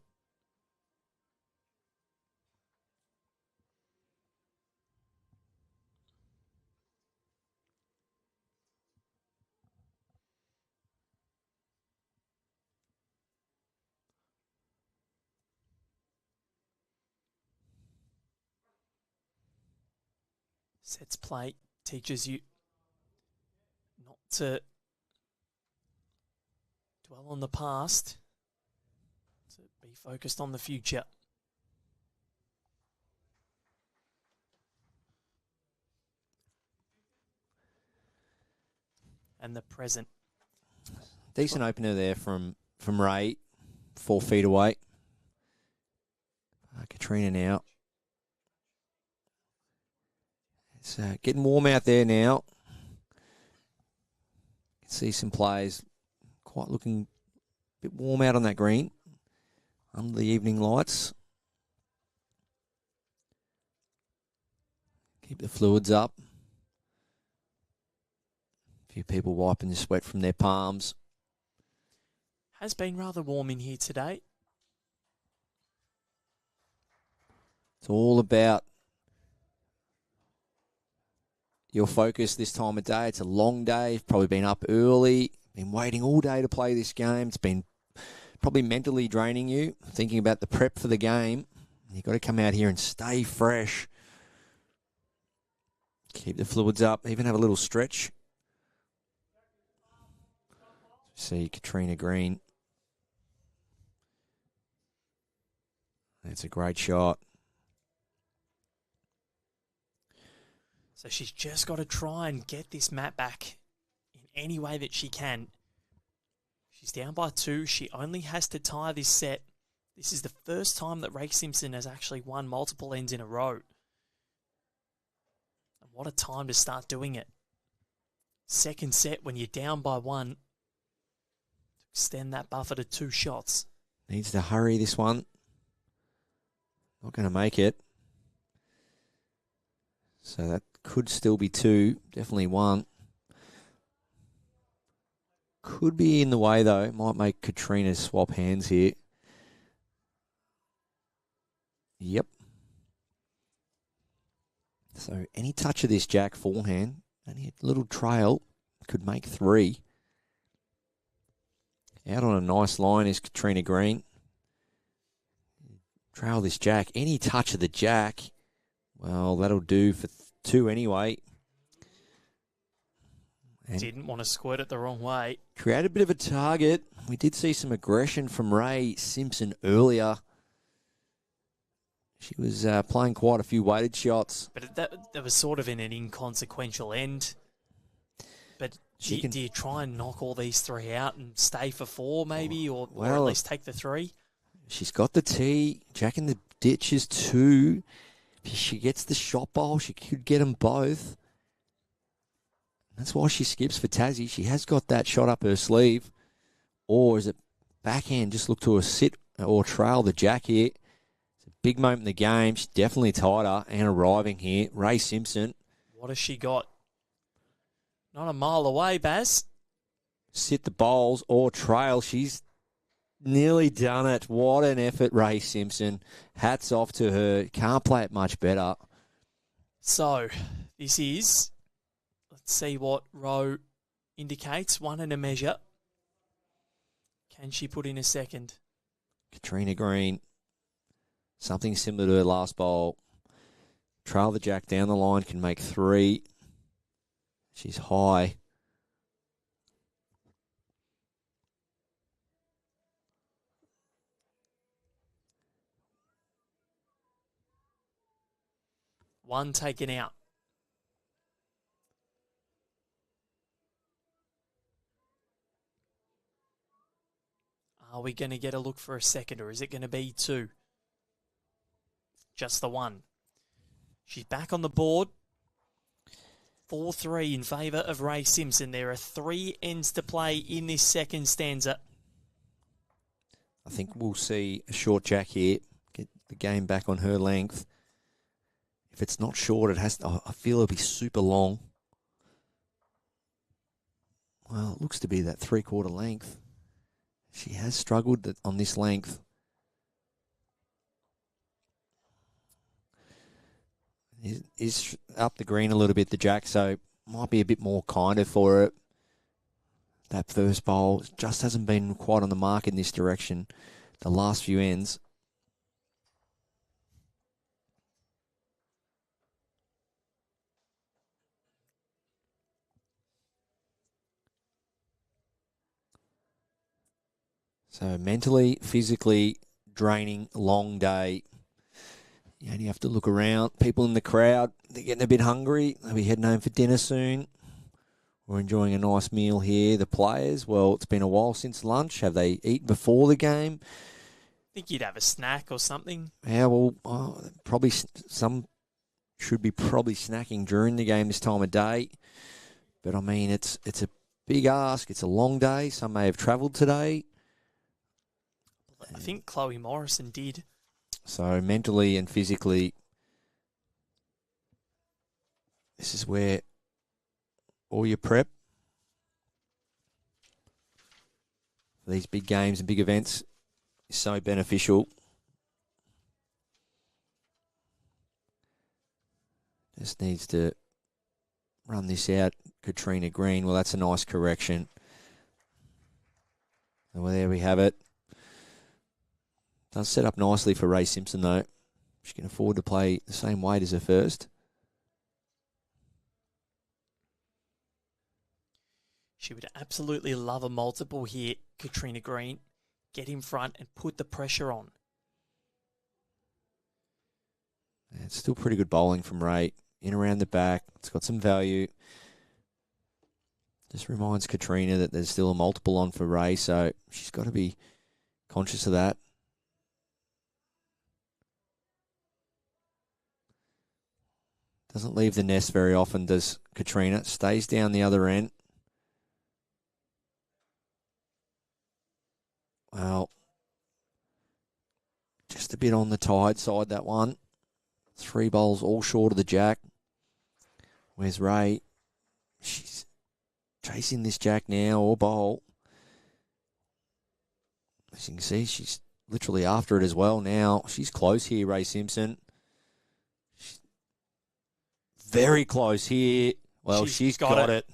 Sets play teaches you not to dwell on the past, to be focused on the future. And the present.
Decent opener there from Ray, 4 feet away. Katrina now. It's getting warm out there now. You can see some players quite looking a bit warm out on that green under the evening lights. Keep the fluids up. A few people wiping the sweat from their palms.
Has been rather warm in here today.
It's all about your focus this time of day. It's a long day. You've probably been up early, been waiting all day to play this game. It's been probably mentally draining you, thinking about the prep for the game. You've got to come out here and stay fresh. Keep the fluids up, even have a little stretch. See Katrina Green. That's a great shot.
So she's just got to try and get this mat back any way that she can. She's down by 2. She only has to tie this set. This is the first time that Ray Simpson has actually won multiple ends in a row. And what a time to start doing it. Second set when you're down by 1. Extend that buffer to 2 shots.
Needs to hurry this one. Not going to make it. So that could still be 2. Definitely 1. Could be in the way, though. Might make Katrina swap hands here. Yep. So any touch of this jack forehand, any little trail, could make 3. Out on a nice line is Katrina Green. Trail this jack. Any touch of the jack, well, that'll do for 2 anyway. And
didn't want to squirt it the wrong way.
Create a bit of a target. We did see some aggression from Ray Simpson earlier. She was playing quite a few weighted shots.
But that was sort of in an inconsequential end. But do you try and knock all these 3 out and stay for 4 maybe, or at least take the 3?
She's got the tee. Jack in the ditch is 2. If she gets the shot bowl, she could get them both. That's why she skips for Tassie. She has got that shot up her sleeve. Or is it backhand? Just look to a sit or trail the jack here. It's a big moment in the game. She's definitely tighter and arriving here. Ray Simpson.
What has she got? Not a mile away, Baz.
Sit the bowls or trail. She's nearly done it. What an effort, Ray Simpson. Hats off to her. Can't play it much better.
So, this is... Let's see what row indicates. 1 and a measure. Can she put in a second?
Katrina Green. Something similar to her last bowl. Trail the jack down the line. Can make 3. She's high.
One taken out. Are we going to get a look for a second, or is it going to be 2? Just the 1. She's back on the board. 4-3 in favour of Ray Simpson. There are 3 ends to play in this second stanza.
I think we'll see a short jack here. Get the game back on her length. If it's not short, it has to, I feel it'll be super long. Well, it looks to be that 3/4 length. She has struggled on this length. Is up the green a little bit, the jack, so might be a bit more kinder for it. That first bowl just hasn't been quite on the mark in this direction the last few ends. So mentally, physically draining, long day. You only have to look around. People in the crowd, they're getting a bit hungry. They'll be heading home for dinner soon. We're enjoying a nice meal here. The players, well, it's been a while since lunch. Have they eaten before the game?
I think you'd have a snack or something.
Yeah, well, probably some should be probably snacking during the game this time of day. But, I mean, it's a big ask. It's a long day. Some may have travelled today.
I think Chloe Morrison did.
So mentally and physically, this is where all your prep for these big games and big events is so beneficial. Just needs to run this out, Katrina Green. Well, that's a nice correction. Well, there we have it. Does set up nicely for Ray Simpson, though. She can afford to play the same weight as her first.
She would absolutely love a multiple here, Katrina Green. Get in front and put the pressure on.
It's still pretty good bowling from Ray. In around the back. It's got some value. Just reminds Katrina that there's still a multiple on for Ray, so she's got to be conscious of that. Doesn't leave the nest very often, does Katrina. Stays down the other end. Well, just a bit on the tight side, that one. 3 bowls all short of the jack. Where's Ray? She's chasing this jack now, or bowl. As you can see, she's literally after it as well now. She's close here, Ray Simpson. She's very close here. Well, she's got it.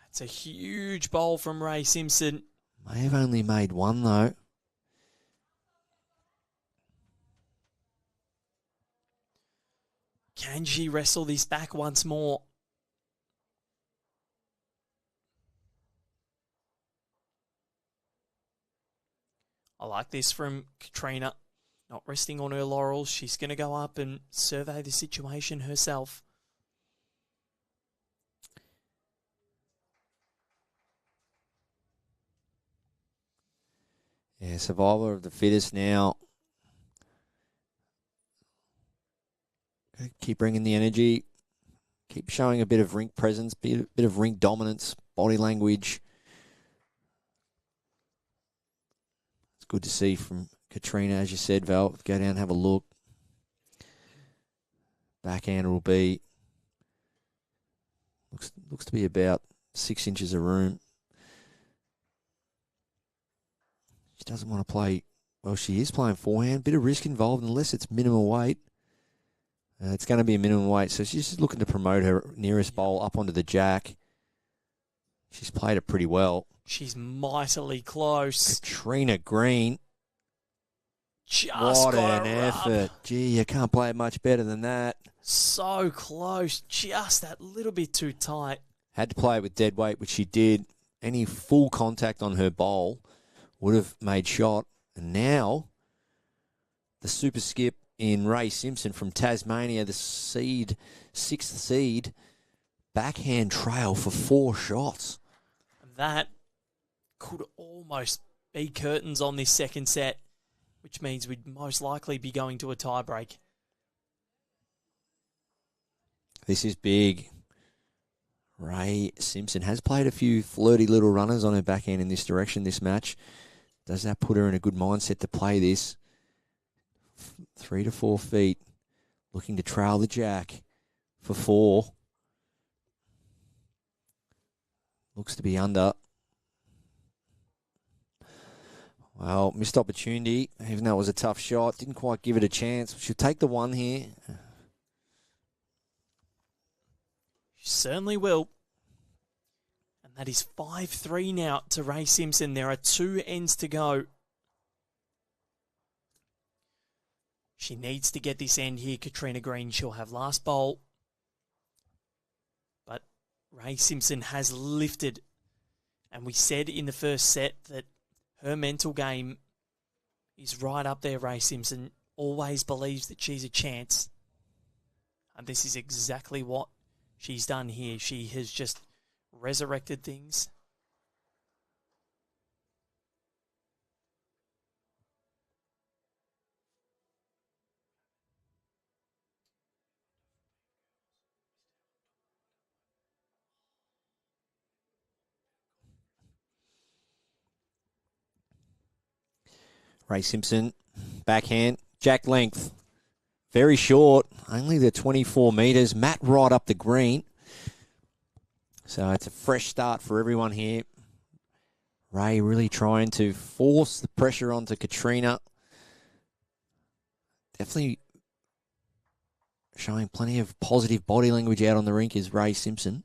That's a huge bowl from Ray Simpson.
May have only made one, though.
Can she wrestle this back once more? I like this from Katrina. Not resting on her laurels. She's going to go up and survey the situation herself.
Yeah, survivor of the fittest now. Keep bringing the energy. Keep showing a bit of rink presence, bit of rink dominance, body language. It's good to see from Katrina, as you said, Val. Go down and have a look. Backhand will be, looks to be about 6 inches of room. She doesn't want to play, well, she is playing forehand. Bit of risk involved unless it's minimal weight. It's going to be a minimum weight, so she's just looking to promote her nearest bowl up onto the jack. She's played it pretty well.
She's mightily close.
Katrina Green.
Just
what
got
an
her
effort.
up.
Gee, you can't play it much better than that.
So close. Just that little bit too tight.
Had to play it with dead weight, which she did. Any full contact on her bowl would have made shot. And now, the super skip in Ray Simpson from Tasmania, the seed, 6th seed, backhand trail for 4 shots.
That could almost be curtains on this second set, which means we'd most likely be going to a tiebreak.
This is big. Ray Simpson has played a few flirty little runners on her backhand in this direction this match. Does that put her in a good mindset to play this? 3 to 4 feet. Looking to trail the jack for 4. Looks to be under. Well, missed opportunity, even though it was a tough shot. Didn't quite give it a chance. She'll take the 1 here.
She certainly will. And that is 5-3 now to Ray Simpson. There are 2 ends to go. She needs to get this end here, Katrina Green. She'll have last bowl. But Ray Simpson has lifted. And we said in the first set that her mental game is right up there, Ray Simpson. Always believes that she's a chance. And this is exactly what she's done here. She has just resurrected things.
Ray Simpson, backhand, jack length, very short, only the 24 metres. Matt right up the green. So it's a fresh start for everyone here. Ray really trying to force the pressure onto Katrina. Definitely showing plenty of positive body language out on the rink is Ray Simpson.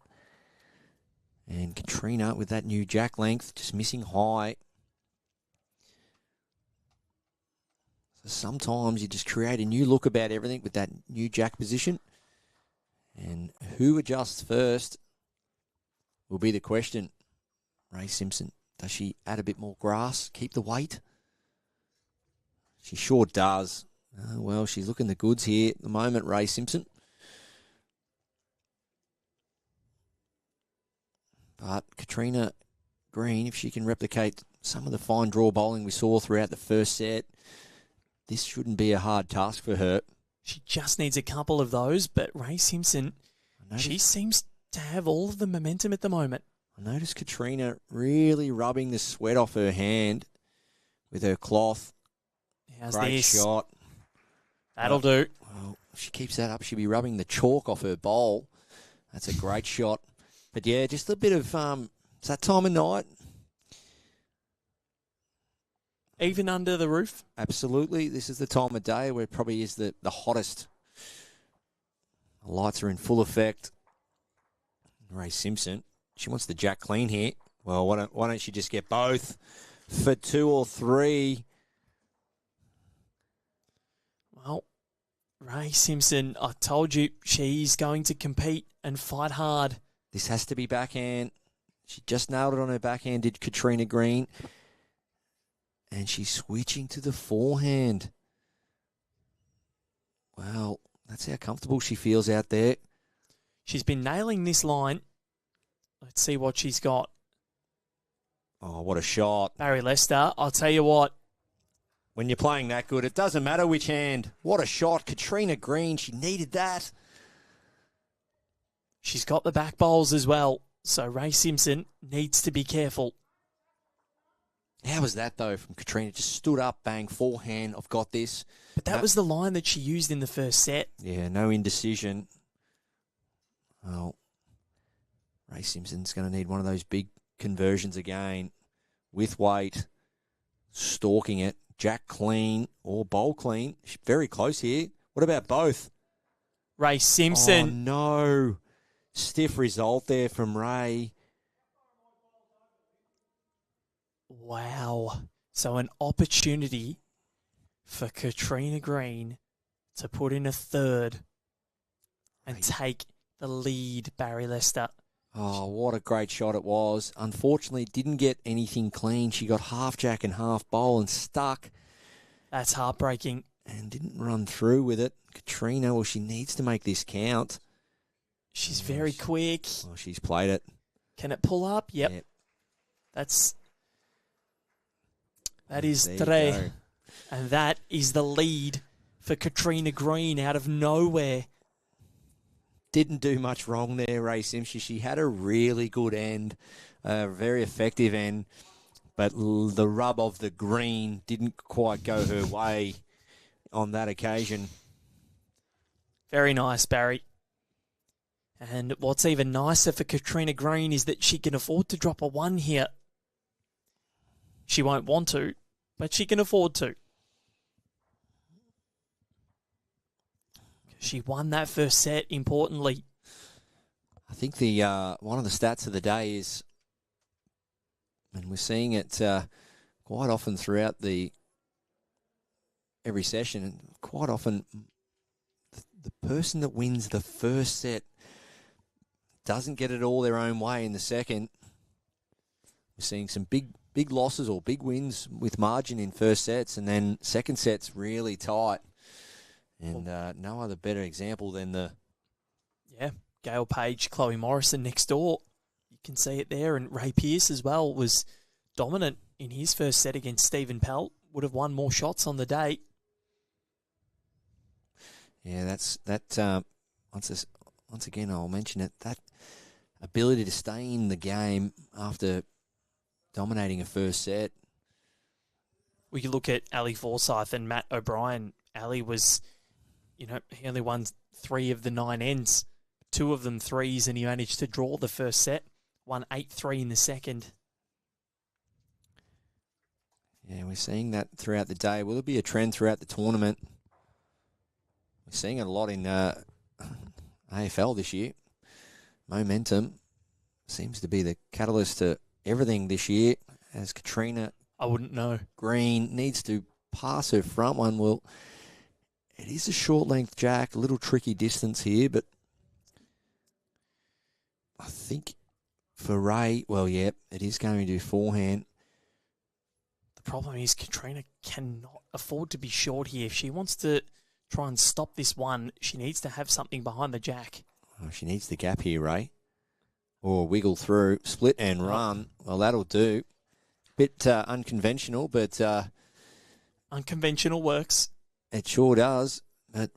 And Katrina with that new jack length, just missing high. Sometimes you just create a new look about everything with that new jack position. And who adjusts first will be the question. Ray Simpson, does she add a bit more grass, keep the weight? She sure does. Well, she's looking the goods here at the moment, Ray Simpson. But Katrina Green, if she can replicate some of the fine draw bowling we saw throughout the first set, this shouldn't be a hard task for her.
She just needs a couple of those, but Ray Simpson, she seems to have all of the momentum at the moment.
I noticed Katrina really rubbing the sweat off her hand with her cloth.
How's
Great
this?
shot.
That'll do.
Well, if she keeps that up, she'll be rubbing the chalk off her bowl. That's a great shot. But yeah, just a bit of, it's that time of night.
Even under the roof?
Absolutely. This is the time of day where it probably is the hottest. The lights are in full effect. Ray Simpson, she wants the jack clean here. Well, why don't she just get both for 2 or 3?
Well, Ray Simpson, I told you, she's going to compete and fight hard.
This has to be backhand. She just nailed it on her backhand, did Katrina Green. And she's switching to the forehand. Well, that's how comfortable she feels out there.
She's been nailing this line. Let's see what she's got.
Oh, what a shot.
Barry Lester, I'll tell you what.
When you're playing that good, it doesn't matter which hand. What a shot. Katrina Green, she needed that.
She's got the back bowls as well, so Ray Simpson needs to be careful.
How was that, though, from Katrina? Just stood up, bang, forehand, I've got this.
But that was the line that she used in the first set.
Yeah, no indecision. Well, Ray Simpson's going to need one of those big conversions again. With weight, stalking it, jack clean or bowl clean. She's very close here. What about both?
Ray Simpson.
Oh, no. Stiff result there from Ray.
Wow. So an opportunity for Katrina Green to put in a third and take the lead, Barry Lester.
Oh, what a great shot it was. Unfortunately, didn't get anything clean. She got half jack and half bowl and stuck.
That's heartbreaking.
And didn't run through with it. Katrina, well, she needs to make this count.
She's very quick.
Well, she's played it.
Can it pull up? Yep. That is three. And that is the lead for Katrina Green out of nowhere.
Didn't do much wrong there, Ray Simpson. She had a really good end, a very effective end, but the rub of the green didn't quite go her way on that occasion.
Very nice, Barry. And what's even nicer for Katrina Green is that she can afford to drop a 1 here. She won't want to, but she can afford to. She won that first set, importantly.
I think the one of the stats of the day is, and we're seeing it quite often throughout every session, and quite often the person that wins the first set doesn't get it all their own way in the second. We're seeing some big losses or big wins with margin in first sets, and then second set's really tight. And no other better example than
Gail Page, Chloe Morrison next door. You can see it there. And Ray Pearce as well was dominant in his first set against Stephen Pelt. Would have won more shots on the day.
Yeah, once again, I'll mention it. That ability to stay in the game after dominating a first set.
We could look at Ali Forsyth and Matt O'Brien. Ali was, he only won 3 of the 9 ends, 2 of them threes, and he managed to draw the first set, won 8-3 in the second.
Yeah, we're seeing that throughout the day. Will it be a trend throughout the tournament? We're seeing it a lot in AFL this year. Momentum seems to be the catalyst to everything this year, as Katrina
I wouldn't know.
Green needs to pass her front one. Well, it is a short length jack, a little tricky distance here, but I think for Ray, it is going to do forehand.
The problem is Katrina cannot afford to be short here. If she wants to try and stop this one, she needs to have something behind the jack.
Oh, she needs the gap here, Ray. or wiggle through, split and run. Well, that'll do. Bit unconventional, but
unconventional works.
It sure does. But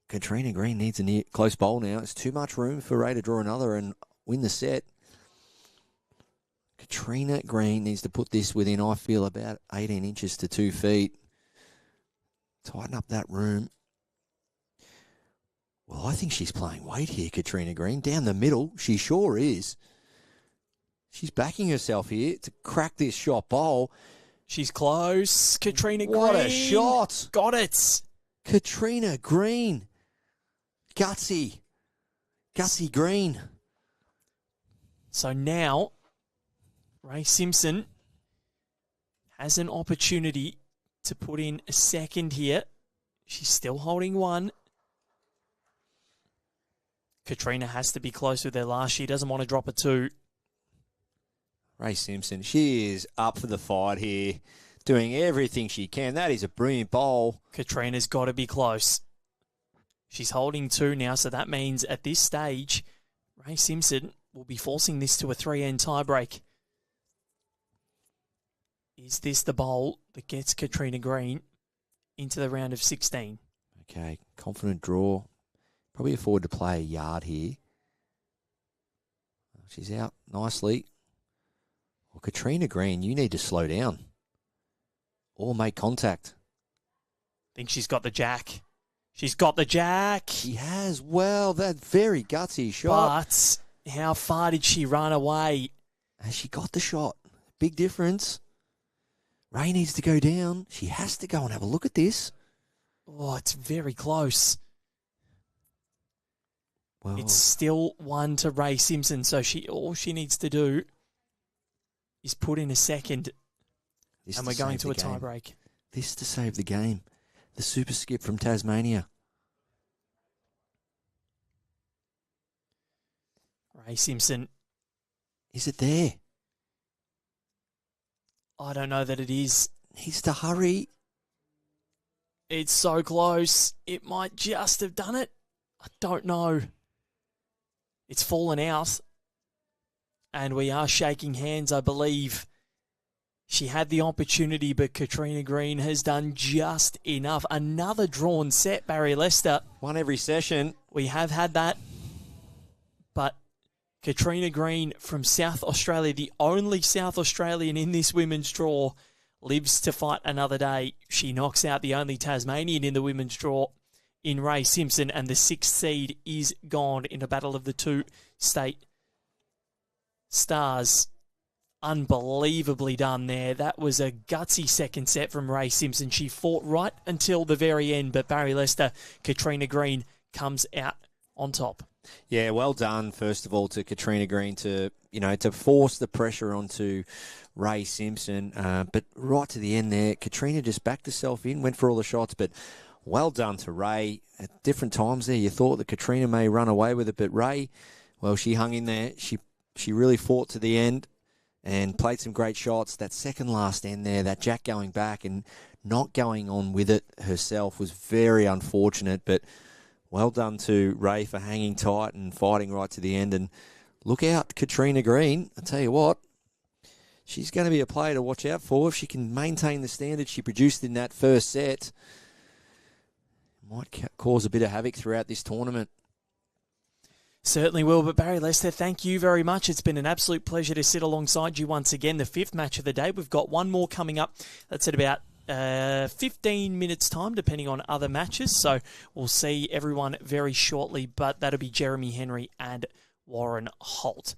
Katrina Green needs a close bowl now. It's too much room for Ray to draw another and win the set. Katrina Green needs to put this within, I feel, about 18 inches to 2 feet. Tighten up that room. Well, I think she's playing weight here, Katrina Green. Down the middle, she sure is. She's backing herself here to crack this shot bowl.
She's close. Katrina Green.
What a shot.
Got it.
Katrina Green. Gutsy Green.
So now, Ray Simpson has an opportunity to put in a second here. She's still holding one. Katrina has to be close with her last. She doesn't want to drop a 2.
Ray Simpson, she is up for the fight here, doing everything she can. That is a brilliant bowl.
Katrina's got to be close. She's holding 2 now, so that means at this stage, Ray Simpson will be forcing this to a 3-end tiebreak. Is this the bowl that gets Katrina Green into the round of 16?
Okay, confident draw. Probably afford to play a yard here. She's out nicely. Well, Katrina Green, you need to slow down or make contact.
I think she's got the jack. She's got the jack.
She has. Well, that very gutsy shot.
But how far did she run away?
Has she got the shot? Big difference. Ray needs to go down. She has to go and have a look at this.
Oh, it's very close.
Well,
it's still 1 to Ray Simpson, so all she needs to do is put in a second, and we're going to a tiebreak.
This to save the game. The super skip from Tasmania.
Ray Simpson.
Is it there?
I don't know that it is.
Needs to hurry.
It's so close. It might just have done it. I don't know. It's fallen out. And we are shaking hands, I believe. She had the opportunity, but Katrina Green has done just enough. Another drawn set, Barry Lester.
One every session.
We have had that. But Katrina Green from South Australia, the only South Australian in this women's draw, lives to fight another day. She knocks out the only Tasmanian in the women's draw in Ray Simpson, and the 6th seed is gone in a battle of the 2 state stars. Unbelievably done there. That was a gutsy second set from Ray Simpson. She fought right until the very end, but Barry Lester, Katrina Green comes out on top.
Yeah, well done, first of all, to Katrina Green to force the pressure onto Ray Simpson. But right to the end there, Katrina just backed herself in, went for all the shots, but well done to Ray. At different times there, you thought that Katrina may run away with it, but Ray, well, she hung in there. She really fought to the end and played some great shots. That second last end there, that jack going back and not going on with it herself was very unfortunate, but well done to Ray for hanging tight and fighting right to the end. And look out, Katrina Green. I tell you what, she's going to be a player to watch out for. If she can maintain the standard she produced in that first set, might cause a bit of havoc throughout this tournament.
Certainly will, but Barry Lester, thank you very much. It's been an absolute pleasure to sit alongside you once again. The 5th match of the day. We've got one more coming up. That's at about 15 minutes time, depending on other matches. So we'll see everyone very shortly, but that'll be Jeremy Henry and Warren Holt.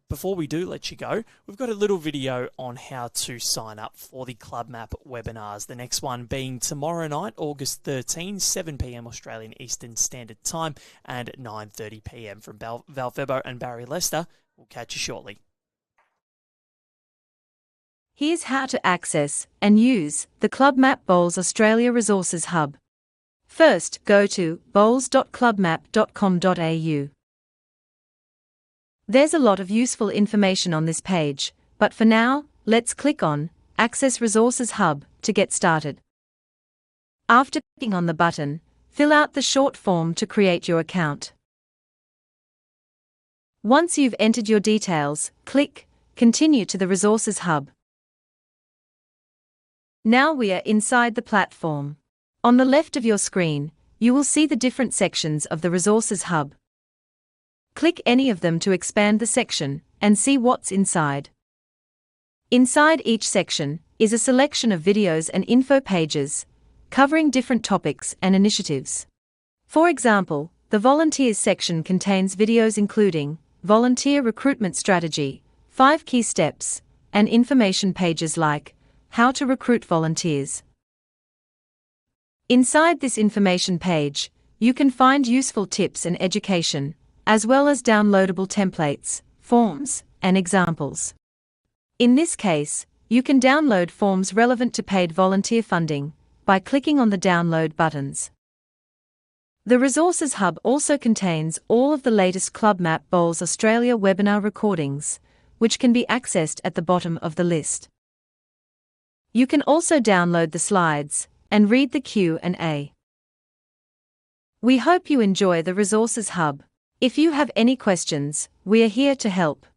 Before we do let you go, we've got a little video on how to sign up for the Club Map webinars. The next one being tomorrow night, August 13, 7 p.m. Australian Eastern Standard Time and 9:30 p.m. from Val Febo and Barry Lester. We'll catch you shortly.
Here's how to access and use the Club Map Bowls Australia Resources Hub. First, go to bowls.clubmap.com.au. There's a lot of useful information on this page, but for now, let's click on Access Resources Hub to get started. After clicking on the button, fill out the short form to create your account. Once you've entered your details, click Continue to the Resources Hub. Now we are inside the platform. On the left of your screen, you will see the different sections of the Resources Hub. Click any of them to expand the section and see what's inside. Inside each section is a selection of videos and info pages covering different topics and initiatives. For example, the Volunteers section contains videos including Volunteer Recruitment Strategy, 5 Key Steps, and information pages like How to Recruit Volunteers. Inside this information page, you can find useful tips and education, as well as downloadable templates, forms, and examples. In this case, you can download forms relevant to paid volunteer funding by clicking on the download buttons. The Resources Hub also contains all of the latest Club Map Bowls Australia webinar recordings, which can be accessed at the bottom of the list. You can also download the slides and read the Q&A. We hope you enjoy the Resources Hub. If you have any questions, we are here to help.